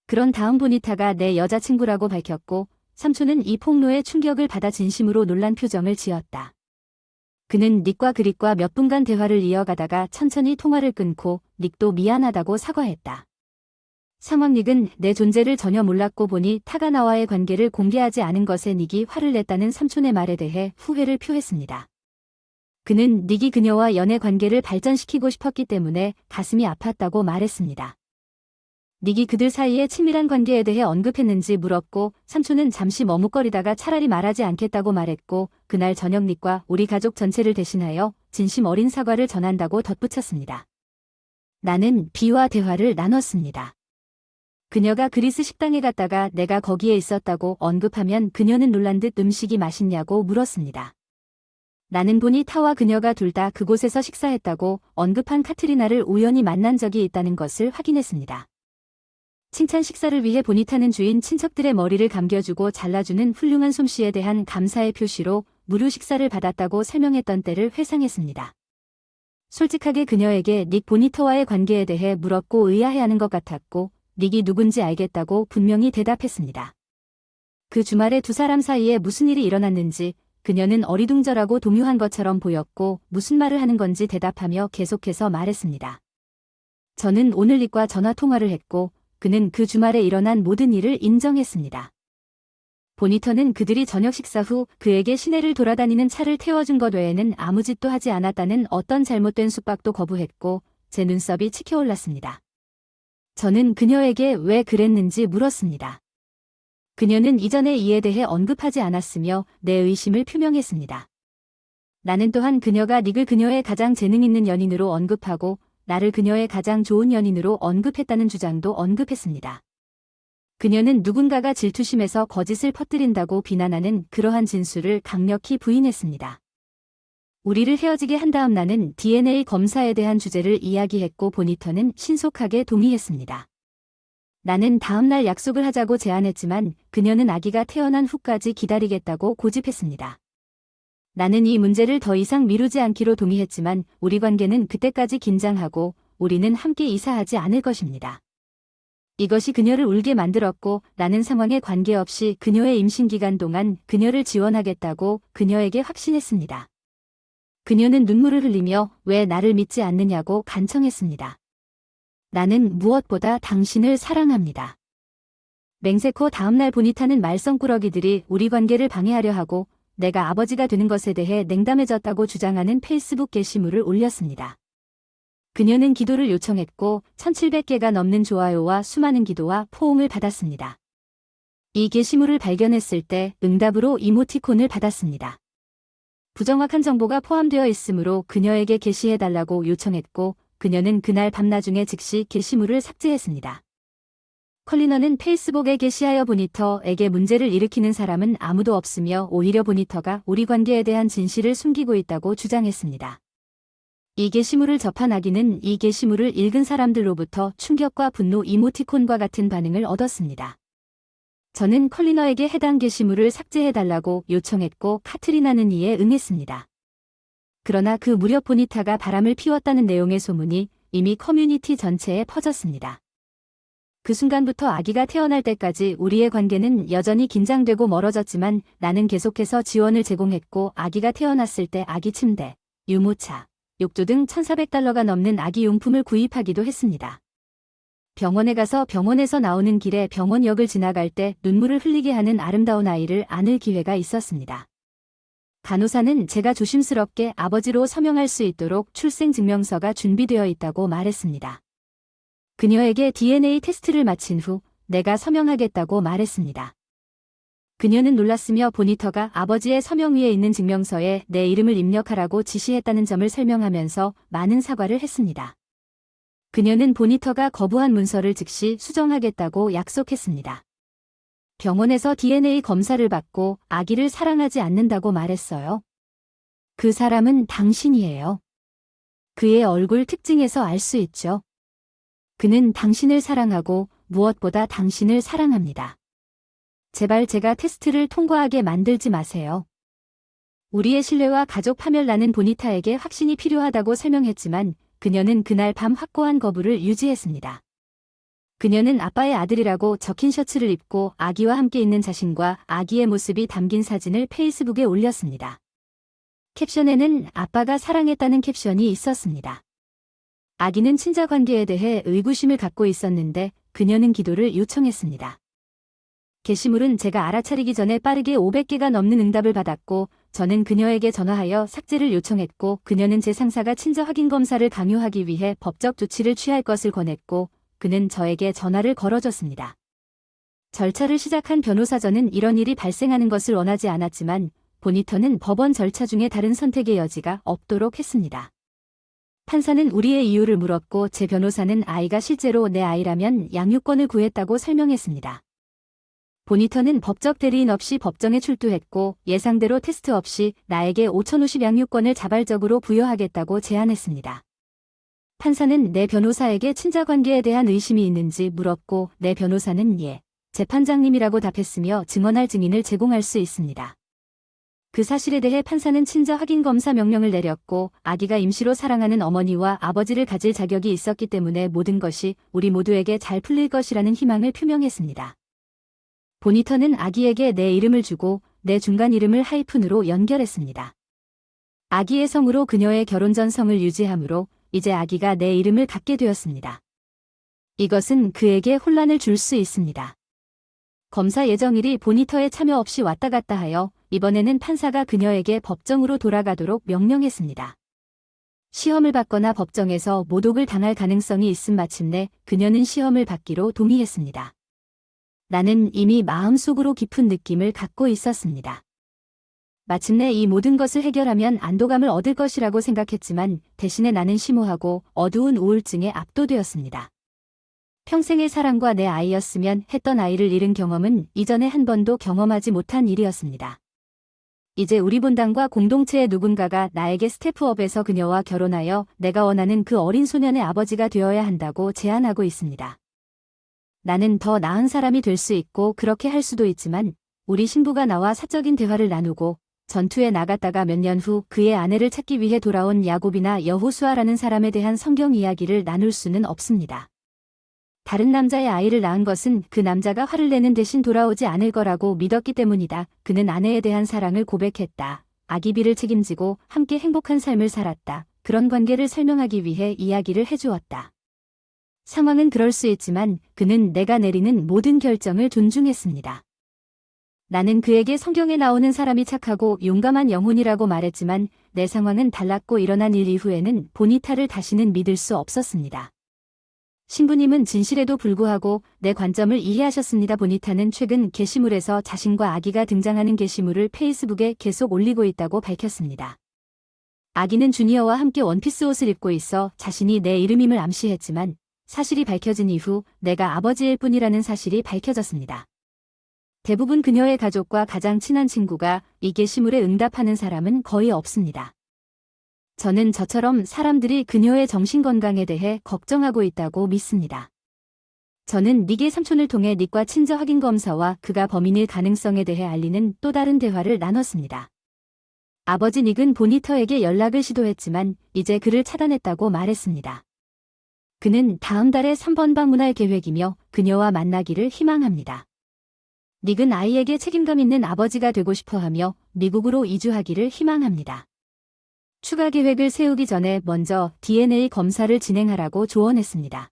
그런 다음 보니타가 내 여자친구라고 밝혔고 삼촌은 이 폭로에 충격을 받아 진심으로 놀란 표정을 지었다. 그는 닉과 그릿과 몇 분간 대화를 이어가다가 천천히 통화를 끊고 닉도 미안하다고 사과했다. 상황 닉은 내 존재를 전혀 몰랐고 보니 타가 나와의 관계를 공개하지 않은 것에 닉이 화를 냈다는 삼촌의 말에 대해 후회를 표했습니다. 그는 닉이 그녀와 연애 관계를 발전시키고 싶었기 때문에 가슴이 아팠다고 말했습니다. 닉이 그들 사이의 친밀한 관계에 대해 언급했는지 물었고 삼촌은 잠시 머뭇거리다가 차라리 말하지 않겠다고 말했고 그날 저녁 닉과 우리 가족 전체를 대신하여 진심 어린 사과를 전한다고 덧붙였습니다. 나는 비와 대화를 나눴습니다. 그녀가 그리스 식당에 갔다가 내가 거기에 있었다고 언급하면 그녀는 놀란 듯 음식이 맛있냐고 물었습니다. 나는 보니타와 그녀가 둘 다 그곳에서 식사했다고 언급한 카트리나를 우연히 만난 적이 있다는 것을 확인했습니다. 칭찬 식사를 위해 보니타는 주인 친척들의 머리를 감겨주고 잘라주는 훌륭한 솜씨에 대한 감사의 표시로 무료 식사를 받았다고 설명했던 때를 회상했습니다. 솔직하게 그녀에게 닉 보니터와의 관계에 대해 물었고 의아해하는 것 같았고 닉이 누군지 알겠다고 분명히 대답했습니다. 그 주말에 두 사람 사이에 무슨 일이 일어났는지 그녀는 어리둥절하고 동요한 것처럼 보였고 무슨 말을 하는 건지 대답하며 계속해서 말했습니다. 저는 오늘 닉과 전화통화를 했고 그는 그 주말에 일어난 모든 일을 인정했습니다. 보니터는 그들이 저녁 식사 후 그에게 시내를 돌아다니는 차를 태워준 것 외에는 아무 짓도 하지 않았다는 어떤 잘못된 숙박도 거부했고 제 눈썹이 치켜올랐습니다. 저는 그녀에게 왜 그랬는지 물었습니다. 그녀는 이전에 이에 대해 언급하지 않았으며 내 의심을 표명했습니다. 나는 또한 그녀가 닉을 그녀의 가장 재능 있는 연인으로 언급하고 나를 그녀의 가장 좋은 연인으로 언급했다는 주장도 언급했습니다. 그녀는 누군가가 질투심에서 거짓을 퍼뜨린다고 비난하는 그러한 진술을 강력히 부인했습니다. 우리를 헤어지게 한 다음 나는 DNA 검사에 대한 주제를 이야기했고 보니터는 신속하게 동의했습니다. 나는 다음날 약속을 하자고 제안했지만 그녀는 아기가 태어난 후까지 기다리겠다고 고집했습니다. 나는 이 문제를 더 이상 미루지 않기로 동의했지만 우리 관계는 그때까지 긴장하고 우리는 함께 이사하지 않을 것입니다. 이것이 그녀를 울게 만들었고 나는 상황에 관계없이 그녀의 임신 기간 동안 그녀를 지원하겠다고 그녀에게 확신했습니다. 그녀는 눈물을 흘리며 왜 나를 믿지 않느냐고 간청했습니다. 나는 무엇보다 당신을 사랑합니다. 맹세코 다음날 보니타는 말썽꾸러기들이 우리 관계를 방해하려 하고 내가 아버지가 되는 것에 대해 냉담해졌다고 주장하는 페이스북 게시물을 올렸습니다. 그녀는 기도를 요청했고 1700개가 넘는 좋아요와 수많은 기도와 포옹을 받았습니다. 이 게시물을 발견했을 때 응답으로 이모티콘을 받았습니다. 부정확한 정보가 포함되어 있으므로 그녀에게 게시해달라고 요청했고 그녀는 그날 밤나중에 즉시 게시물을 삭제했습니다. 컬리너는 페이스북에 게시하여 보니터에게 문제를 일으키는 사람은 아무도 없으며 오히려 보니터가 우리 관계에 대한 진실을 숨기고 있다고 주장했습니다. 이 게시물을 접한 아기는 이 게시물을 읽은 사람들로부터 충격과 분노 이모티콘과 같은 반응을 얻었습니다. 저는 컬리너에게 해당 게시물을 삭제해달라고 요청했고 카트리나는 이에 응했습니다. 그러나 그 무렵 보니타가 바람을 피웠다는 내용의 소문이 이미 커뮤니티 전체에 퍼졌습니다. 그 순간부터 아기가 태어날 때까지 우리의 관계는 여전히 긴장되고 멀어졌지만 나는 계속해서 지원을 제공했고 아기가 태어났을 때 아기 침대, 유모차, 욕조 등 $1,400가 넘는 아기 용품을 구입하기도 했습니다. 병원에 가서 병원에서 나오는 길에 병원역을 지나갈 때 눈물을 흘리게 하는 아름다운 아이를 안을 기회가 있었습니다. 간호사는 제가 조심스럽게 아버지로 서명할 수 있도록 출생증명서가 준비되어 있다고 말했습니다. 그녀에게 DNA 테스트를 마친 후 내가 서명하겠다고 말했습니다. 그녀는 놀랐으며 보니터가 아버지의 서명 위에 있는 증명서에 내 이름을 입력하라고 지시했다는 점을 설명하면서 많은 사과를 했습니다. 그녀는 보니터가 거부한 문서를 즉시 수정하겠다고 약속했습니다. 병원에서 DNA 검사를 받고 아기를 사랑하지 않는다고 말했어요. 그 사람은 당신이에요. 그의 얼굴 특징에서 알 수 있죠. 그는 당신을 사랑하고 무엇보다 당신을 사랑합니다. 제발 제가 테스트를 통과하게 만들지 마세요. 우리의 신뢰와 가족 파멸나는 보니타에게 확신이 필요하다고 설명했지만 그녀는 그날 밤 확고한 거부를 유지했습니다. 그녀는 아빠의 아들이라고 적힌 셔츠를 입고 아기와 함께 있는 자신과 아기의 모습이 담긴 사진을 페이스북에 올렸습니다. 캡션에는 아빠가 사랑했다는 캡션이 있었습니다. 아기는 친자 관계에 대해 의구심을 갖고 있었는데 그녀는 기도를 요청했습니다. 게시물은 제가 알아차리기 전에 빠르게 500개가 넘는 응답을 받았고 저는 그녀에게 전화하여 삭제를 요청했고 그녀는 제 상사가 친자 확인 검사를 강요하기 위해 법적 조치를 취할 것을 권했고 그는 저에게 전화를 걸어줬습니다. 절차를 시작한 변호사 저는 이런 일이 발생하는 것을 원하지 않았지만 보니터는 법원 절차 중에 다른 선택의 여지가 없도록 했습니다. 판사는 우리의 이유를 물었고 제 변호사는 아이가 실제로 내 아이라면 양육권을 구했다고 설명했습니다. 보니터는 법적 대리인 없이 법정에 출두했고 예상대로 테스트 없이 나에게 5,050 양육권을 자발적으로 부여하겠다고 제안했습니다. 판사는 내 변호사에게 친자 관계에 대한 의심이 있는지 물었고 내 변호사는 예, 재판장님이라고 답했으며 증언할 증인을 제공할 수 있습니다. 그 사실에 대해 판사는 친자 확인 검사 명령을 내렸고 아기가 임시로 사랑하는 어머니와 아버지를 가질 자격이 있었기 때문에 모든 것이 우리 모두에게 잘 풀릴 것이라는 희망을 표명했습니다. 보니터는 아기에게 내 이름을 주고 내 중간 이름을 하이픈으로 연결했습니다. 아기의 성으로 그녀의 결혼 전 성을 유지하므로 이제 아기가 내 이름을 갖게 되었습니다. 이것은 그에게 혼란을 줄 수 있습니다. 검사 예정일이 보니터의 참여 없이 왔다 갔다 하여 이번에는 판사가 그녀에게 법정으로 돌아가도록 명령했습니다. 시험을 받거나 법정에서 모독을 당할 가능성이 있음 마침내 그녀는 시험을 받기로 동의했습니다. 나는 이미 마음속으로 깊은 느낌을 갖고 있었습니다. 마침내 이 모든 것을 해결하면 안도감을 얻을 것이라고 생각했지만 대신에 나는 심오하고 어두운 우울증에 압도되었습니다. 평생의 사랑과 내 아이였으면 했던 아이를 잃은 경험은 이전에 한 번도 경험하지 못한 일이었습니다. 이제 우리 본당과 공동체의 누군가가 나에게 스태프업에서 그녀와 결혼하여 내가 원하는 그 어린 소년의 아버지가 되어야 한다고 제안하고 있습니다. 나는 더 나은 사람이 될 수 있고 그렇게 할 수도 있지만 우리 신부가 나와 사적인 대화를 나누고 전투에 나갔다가 몇 년 후 그의 아내를 찾기 위해 돌아온 야곱이나 여호수아라는 사람에 대한 성경 이야기를 나눌 수는 없습니다. 다른 남자의 아이를 낳은 것은 그 남자가 화를 내는 대신 돌아오지 않을 거라고 믿었기 때문이다. 그는 아내에 대한 사랑을 고백했다. 아기비를 책임지고 함께 행복한 삶을 살았다. 그런 관계를 설명하기 위해 이야기를 해주었다. 상황은 그럴 수 있지만 그는 내가 내리는 모든 결정을 존중했습니다. 나는 그에게 성경에 나오는 사람이 착하고 용감한 영혼이라고 말했지만 내 상황은 달랐고 일어난 일 이후에는 보니타를 다시는 믿을 수 없었습니다. 신부님은 진실에도 불구하고 내 관점을 이해하셨습니다. 보니타는 최근 게시물에서 자신과 아기가 등장하는 게시물을 페이스북에 계속 올리고 있다고 밝혔습니다. 아기는 주니어와 함께 원피스 옷을 입고 있어 자신이 내 이름임을 암시했지만 사실이 밝혀진 이후 내가 아버지일 뿐이라는 사실이 밝혀졌습니다. 대부분 그녀의 가족과 가장 친한 친구가 이 게시물에 응답하는 사람은 거의 없습니다. 저는 저처럼 사람들이 그녀의 정신건강에 대해 걱정하고 있다고 믿습니다. 저는 닉의 삼촌을 통해 닉과 친자 확인 검사와 그가 범인일 가능성에 대해 알리는 또 다른 대화를 나눴습니다. 아버지 닉은 보니터에게 연락을 시도했지만 이제 그를 차단했다고 말했습니다. 그는 다음 달에 3번 방문할 계획이며 그녀와 만나기를 희망합니다. 닉은 아이에게 책임감 있는 아버지가 되고 싶어하며 미국으로 이주하기를 희망합니다. 추가 계획을 세우기 전에 먼저 DNA 검사를 진행하라고 조언했습니다.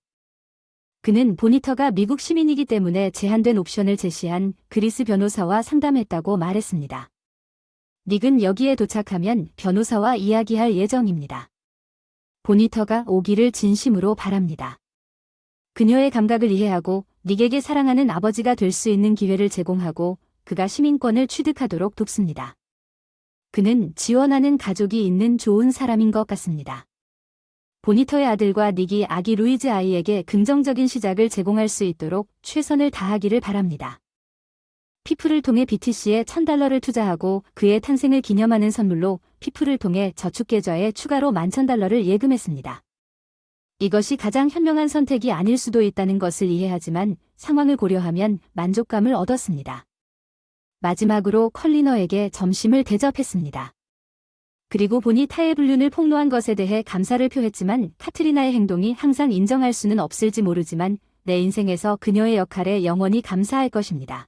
그는 보니터가 미국 시민이기 때문에 제한된 옵션을 제시한 그리스 변호사와 상담했다고 말했습니다. 닉은 여기에 도착하면 변호사와 이야기할 예정입니다. 보니터가 오기를 진심으로 바랍니다. 그녀의 감각을 이해하고 닉에게 사랑하는 아버지가 될 수 있는 기회를 제공하고 그가 시민권을 취득하도록 돕습니다. 그는 지원하는 가족이 있는 좋은 사람인 것 같습니다. 보니터의 아들과 닉이 아기 루이즈 아이에게 긍정적인 시작을 제공할 수 있도록 최선을 다하기를 바랍니다. 피플을 통해 BTC에 $1000를 투자하고 그의 탄생을 기념하는 선물로 피플을 통해 저축계좌에 추가로 $11,000를 예금했습니다. 이것이 가장 현명한 선택이 아닐 수도 있다는 것을 이해하지만 상황을 고려하면 만족감을 얻었습니다. 마지막으로 컬리너에게 점심을 대접했습니다. 그리고 보니 타의 불륜을 폭로한 것에 대해 감사를 표했지만 카트리나의 행동이 항상 인정할 수는 없을지 모르지만 내 인생에서 그녀의 역할에 영원히 감사할 것입니다.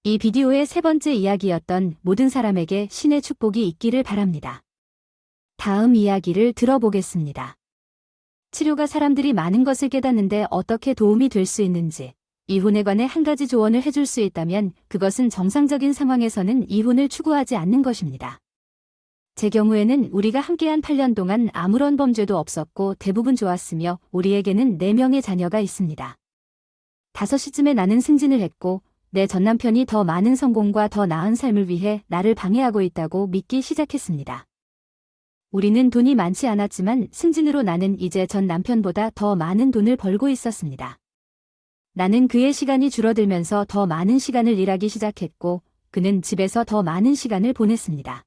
이 비디오의 세 번째 이야기였던 모든 사람에게 신의 축복이 있기를 바랍니다. 다음 이야기를 들어보겠습니다. 치료가 사람들이 많은 것을 깨닫는데 어떻게 도움이 될 수 있는지, 이혼에 관해 한 가지 조언을 해줄 수 있다면 그것은 정상적인 상황에서는 이혼을 추구하지 않는 것입니다. 제 경우에는 우리가 함께한 8년 동안 아무런 범죄도 없었고 대부분 좋았으며 우리에게는 4명의 자녀가 있습니다. 5시쯤에 나는 승진을 했고 내 전남편이 더 많은 성공과 더 나은 삶을 위해 나를 방해하고 있다고 믿기 시작했습니다. 우리는 돈이 많지 않았지만 승진으로 나는 이제 전 남편보다 더 많은 돈을 벌고 있었습니다. 나는 그의 시간이 줄어들면서 더 많은 시간을 일하기 시작했고 그는 집에서 더 많은 시간을 보냈습니다.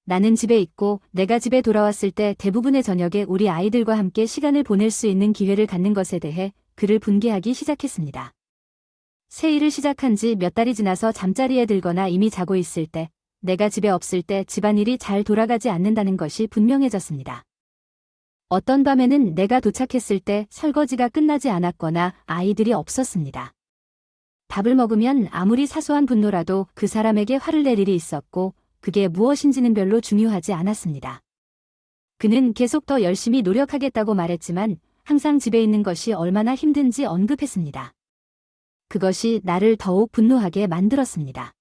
나는 집에 있고 내가 집에 돌아왔을 때 대부분의 저녁에 우리 아이들과 함께 시간을 보낼 수 있는 기회를 갖는 것에 대해 그를 분개하기 시작했습니다. 새 일을 시작한 지 몇 달이 지나서 잠자리에 들거나 이미 자고 있을 때 내가 집에 없을 때 집안일이 잘 돌아가지 않는다는 것이 분명해졌습니다. 어떤 밤에는 내가 도착했을 때 설거지가 끝나지 않았거나 아이들이 없었습니다. 밥을 먹으면 아무리 사소한 분노라도 그 사람에게 화를 낼 일이 있었고 그게 무엇인지는 별로 중요하지 않았습니다. 그는 계속 더 열심히 노력하겠다고 말했지만 항상 집에 있는 것이 얼마나 힘든지 언급했습니다. 그것이 나를 더욱 분노하게 만들었습니다.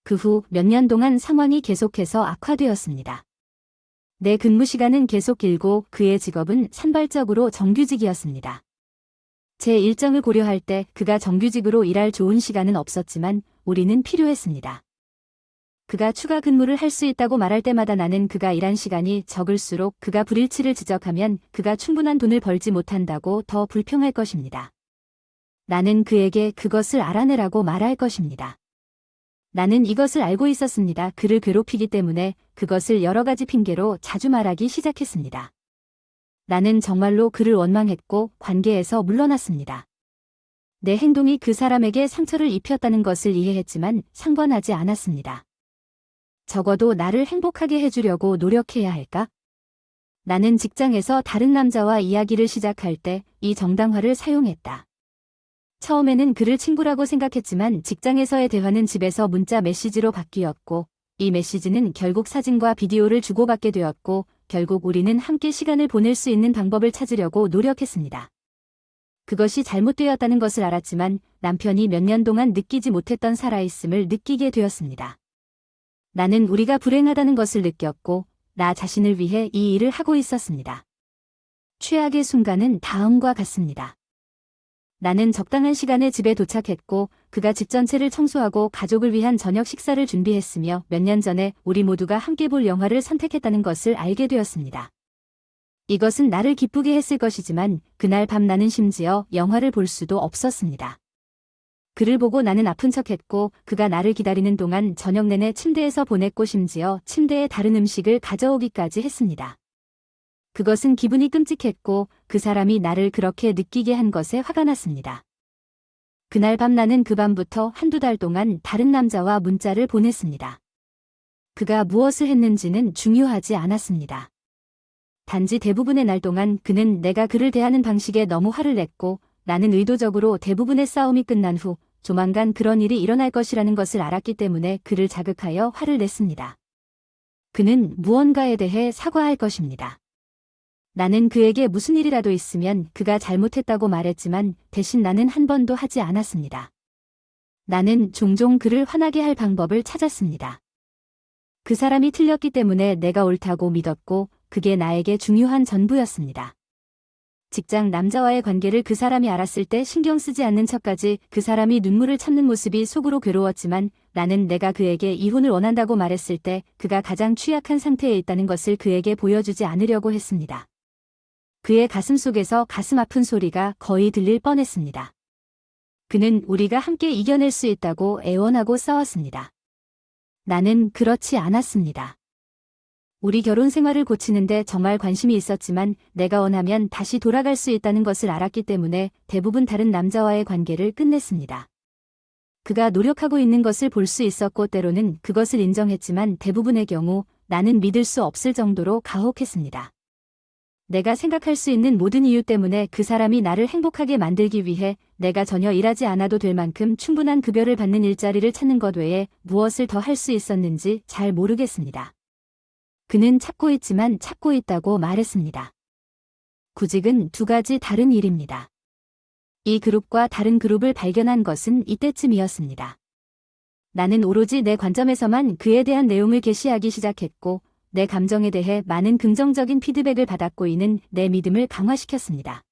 그 후 몇 년 동안 상황이 계속해서 악화되었습니다. 내 근무 시간은 계속 길고 그의 직업은 산발적으로 정규직이었습니다. 제 일정을 고려할 때 그가 정규직으로 일할 좋은 시간은 없었지만 우리는 필요했습니다. 그가 추가 근무를 할 수 있다고 말할 때마다 나는 그가 일한 시간이 적을수록 그가 불일치를 지적하면 그가 충분한 돈을 벌지 못한다고 더 불평할 것입니다. 나는 그에게 그것을 알아내라고 말할 것입니다. 나는 이것을 알고 있었습니다. 그를 괴롭히기 때문에 그것을 여러 가지 핑계로 자주 말하기 시작했습니다. 나는 정말로 그를 원망했고 관계에서 물러났습니다. 내 행동이 그 사람에게 상처를 입혔다는 것을 이해했지만 상관하지 않았습니다. 적어도 나를 행복하게 해주려고 노력해야 할까? 나는 직장에서 다른 남자와 이야기를 시작할 때 이 정당화를 사용했다. 처음에는 그를 친구라고 생각했지만 직장에서의 대화는 집에서 문자 메시지로 바뀌었고 이 메시지는 결국 사진과 비디오를 주고받게 되었고 결국 우리는 함께 시간을 보낼 수 있는 방법을 찾으려고 노력했습니다. 그것이 잘못되었다는 것을 알았지만 남편이 몇 년 동안 느끼지 못했던 살아있음을 느끼게 되었습니다. 나는 우리가 불행하다는 것을 느꼈고 나 자신을 위해 이 일을 하고 있었습니다. 최악의 순간은 다음과 같습니다. 나는 적당한 시간에 집에 도착했고 그가 집 전체를 청소하고 가족을 위한 저녁 식사를 준비했으며 몇 년 전에 우리 모두가 함께 볼 영화를 선택했다는 것을 알게 되었습니다. 이것은 나를 기쁘게 했을 것이지만 그날 밤 나는 심지어 영화를 볼 수도 없었습니다. 그를 보고 나는 아픈 척했고 그가 나를 기다리는 동안 저녁 내내 침대에서 보냈고 심지어 침대에 다른 음식을 가져오기까지 했습니다. 그것은 기분이 끔찍했고 그 사람이 나를 그렇게 느끼게 한 것에 화가 났습니다. 그날 밤 나는 그 밤부터 한두 달 동안 다른 남자와 문자를 보냈습니다. 그가 무엇을 했는지는 중요하지 않았습니다. 단지 대부분의 날 동안 그는 내가 그를 대하는 방식에 너무 화를 냈고 나는 의도적으로 대부분의 싸움이 끝난 후 조만간 그런 일이 일어날 것이라는 것을 알았기 때문에 그를 자극하여 화를 냈습니다. 그는 무언가에 대해 사과할 것입니다. 나는 그에게 무슨 일이라도 있으면 그가 잘못했다고 말했지만 대신 나는 한 번도 하지 않았습니다. 나는 종종 그를 화나게 할 방법을 찾았습니다. 그 사람이 틀렸기 때문에 내가 옳다고 믿었고 그게 나에게 중요한 전부였습니다. 직장 남자와의 관계를 그 사람이 알았을 때 신경 쓰지 않는 척까지 그 사람이 눈물을 참는 모습이 속으로 괴로웠지만 나는 내가 그에게 이혼을 원한다고 말했을 때 그가 가장 취약한 상태에 있다는 것을 그에게 보여주지 않으려고 했습니다. 그의 가슴 속에서 가슴 아픈 소리가 거의 들릴 뻔했습니다. 그는 우리가 함께 이겨낼 수 있다고 애원하고 싸웠습니다. 나는 그렇지 않았습니다. 우리 결혼 생활을 고치는데 정말 관심이 있었지만 내가 원하면 다시 돌아갈 수 있다는 것을 알았기 때문에 대부분 다른 남자와의 관계를 끝냈습니다. 그가 노력하고 있는 것을 볼 수 있었고 때로는 그것을 인정했지만 대부분의 경우 나는 믿을 수 없을 정도로 가혹했습니다. 내가 생각할 수 있는 모든 이유 때문에 그 사람이 나를 행복하게 만들기 위해 내가 전혀 일하지 않아도 될 만큼 충분한 급여를 받는 일자리를 찾는 것 외에 무엇을 더 할 수 있었는지 잘 모르겠습니다. 그는 찾고 있지만 찾고 있다고 말했습니다. 구직은 두 가지 다른 일입니다. 이 그룹과 다른 그룹을 발견한 것은 이때쯤이었습니다. 나는 오로지 내 관점에서만 그에 대한 내용을 게시하기 시작했고 내 감정에 대해 많은 긍정적인 피드백을 받았고 이는 내 믿음을 강화시켰습니다.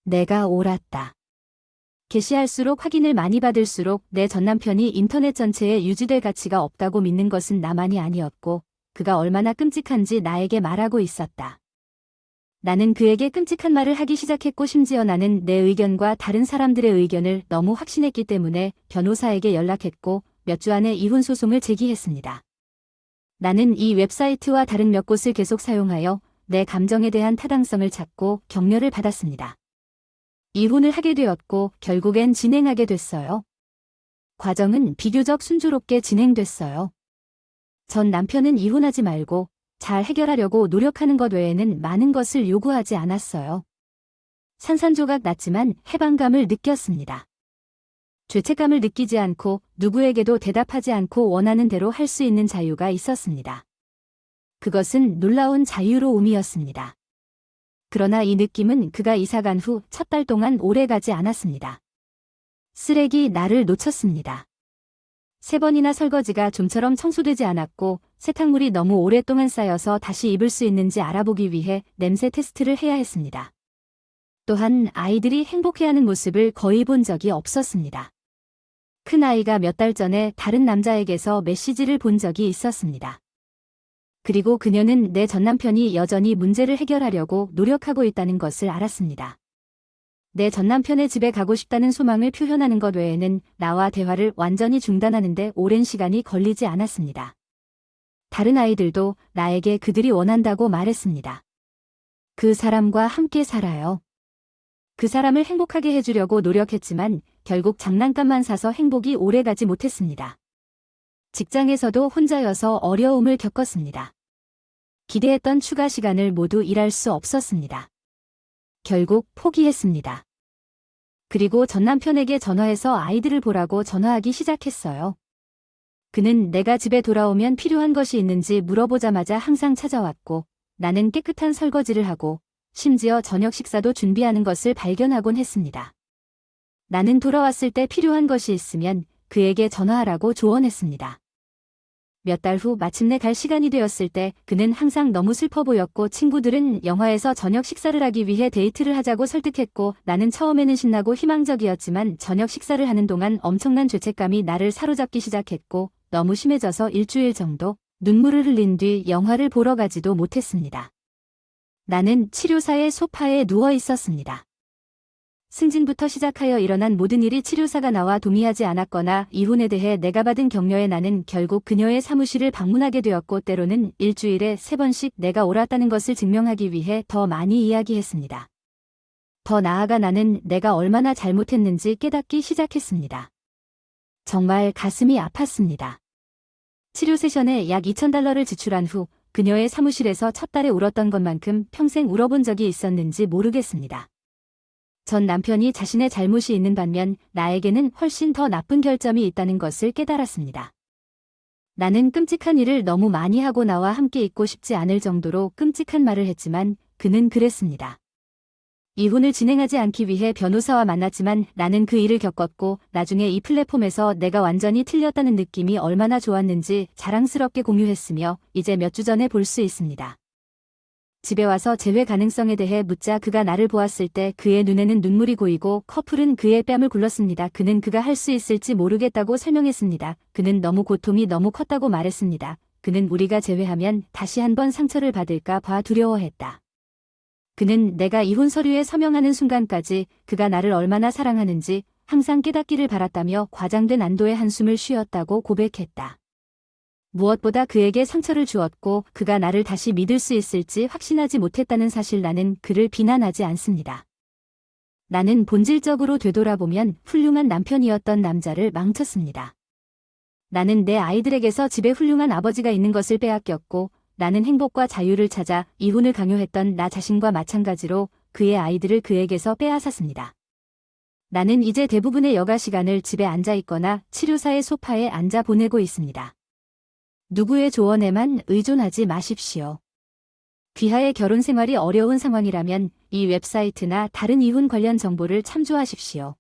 내가 옳았다. 게시할수록 확인을 많이 받을수록 내 전남편이 인터넷 전체에 유지될 가치가 없다고 믿는 것은 나만이 아니었고 그가 얼마나 끔찍한지 나에게 말하고 있었다. 나는 그에게 끔찍한 말을 하기 시작했고 심지어 나는 내 의견과 다른 사람들의 의견을 너무 확신했기 때문에 변호사에게 연락했고 몇 주 안에 이혼 소송을 제기했습니다. 나는 이 웹사이트와 다른 몇 곳을 계속 사용하여 내 감정에 대한 타당성을 찾고 격려를 받았습니다. 이혼을 하게 되었고 결국엔 진행하게 됐어요. 과정은 비교적 순조롭게 진행됐어요. 전 남편은 이혼하지 말고 잘 해결하려고 노력하는 것 외에는 많은 것을 요구하지 않았어요. 산산조각 났지만 해방감을 느꼈습니다. 죄책감을 느끼지 않고 누구에게도 대답하지 않고 원하는 대로 할 수 있는 자유가 있었습니다. 그것은 놀라운 자유로움이었습니다. 그러나 이 느낌은 그가 이사간 후 첫 달 동안 오래 가지 않았습니다. 쓰레기 나를 놓쳤습니다. 3번이나 설거지가 좀처럼 청소되지 않았고 세탁물이 너무 오랫동안 쌓여서 다시 입을 수 있는지 알아보기 위해 냄새 테스트를 해야 했습니다. 또한 아이들이 행복해하는 모습을 거의 본 적이 없었습니다. 큰아이가 몇 달 전에 다른 남자에게서 메시지를 본 적이 있었습니다. 그리고 그녀는 내 전남편이 여전히 문제를 해결하려고 노력하고 있다는 것을 알았습니다. 내 전남편의 집에 가고 싶다는 소망을 표현하는 것 외에는 나와 대화를 완전히 중단하는 데 오랜 시간이 걸리지 않았습니다. 다른 아이들도 나에게 그들이 원한다고 말했습니다. 그 사람과 함께 살아요. 그 사람을 행복하게 해주려고 노력했지만 결국 장난감만 사서 행복이 오래가지 못했습니다. 직장에서도 혼자여서 어려움을 겪었습니다. 기대했던 추가 시간을 모두 일할 수 없었습니다. 결국 포기했습니다. 그리고 전남편에게 전화해서 아이들을 보라고 전화하기 시작했어요. 그는 내가 집에 돌아오면 필요한 것이 있는지 물어보자마자 항상 찾아왔고 나는 깨끗한 설거지를 하고 심지어 저녁 식사도 준비하는 것을 발견하곤 했습니다. 나는 돌아왔을 때 필요한 것이 있으면 그에게 전화하라고 조언했습니다. 몇 달 후 마침내 갈 시간이 되었을 때 그는 항상 너무 슬퍼 보였고 친구들은 영화에서 저녁 식사를 하기 위해 데이트를 하자고 설득했고 나는 처음에는 신나고 희망적이었지만 저녁 식사를 하는 동안 엄청난 죄책감이 나를 사로잡기 시작했고 너무 심해져서 일주일 정도 눈물을 흘린 뒤 영화를 보러 가지도 못했습니다. 나는 치료사의 소파에 누워 있었습니다. 승진부터 시작하여 일어난 모든 일이 치료사가 나와 동의하지 않았거나 이혼에 대해 내가 받은 격려에 나는 결국 그녀의 사무실을 방문하게 되었고 때로는 일주일에 3번씩 내가 옳았다는 것을 증명하기 위해 더 많이 이야기했습니다. 더 나아가 나는 내가 얼마나 잘못했는지 깨닫기 시작했습니다. 정말 가슴이 아팠습니다. 치료 세션에 약 $2,000를 지출한 후 그녀의 사무실에서 첫 달에 울었던 것만큼 평생 울어본 적이 있었는지 모르겠습니다. 전 남편이 자신의 잘못이 있는 반면 나에게는 훨씬 더 나쁜 결점이 있다는 것을 깨달았습니다. 나는 끔찍한 일을 너무 많이 하고 나와 함께 있고 싶지 않을 정도로 끔찍한 말을 했지만 그는 그랬습니다. 이혼을 진행하지 않기 위해 변호사와 만났지만 나는 그 일을 겪었고 나중에 이 플랫폼에서 내가 완전히 틀렸다는 느낌이 얼마나 좋았는지 자랑스럽게 공유했으며 이제 몇 주 전에 볼 수 있습니다. 집에 와서 재회 가능성에 대해 묻자 그가 나를 보았을 때 그의 눈에는 눈물이 고이고 커플은 그의 뺨을 굴렀습니다. 그는 그가 할 수 있을지 모르겠다고 설명했습니다. 그는 고통이 너무 컸다고 말했습니다. 그는 우리가 재회하면 다시 한번 상처를 받을까 봐 두려워했다. 그는 내가 이혼 서류에 서명하는 순간까지 그가 나를 얼마나 사랑하는지 항상 깨닫기를 바랐다며 과장된 안도의 한숨을 쉬었다고 고백했다. 무엇보다 그에게 상처를 주었고 그가 나를 다시 믿을 수 있을지 확신하지 못했다는 사실. 나는 그를 비난하지 않습니다. 나는 본질적으로 되돌아보면 훌륭한 남편이었던 남자를 망쳤습니다. 나는 내 아이들에게서 집에 훌륭한 아버지가 있는 것을 빼앗겼고 나는 행복과 자유를 찾아 이혼을 강요했던 나 자신과 마찬가지로 그의 아이들을 그에게서 빼앗았습니다. 나는 이제 대부분의 여가 시간을 집에 앉아 있거나 치료사의 소파에 앉아 보내고 있습니다. 누구의 조언에만 의존하지 마십시오. 귀하의 결혼 생활이 어려운 상황이라면 이 웹사이트나 다른 이혼 관련 정보를 참조하십시오.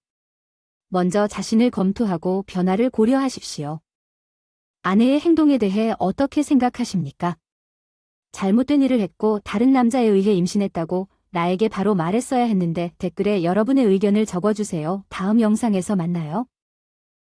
먼저 자신을 검토하고 변화를 고려하십시오. 아내의 행동에 대해 어떻게 생각하십니까? 잘못된 일을 했고 다른 남자에 의해 임신했다고 나에게 바로 말했어야 했는데 댓글에 여러분의 의견을 적어주세요. 다음 영상에서 만나요.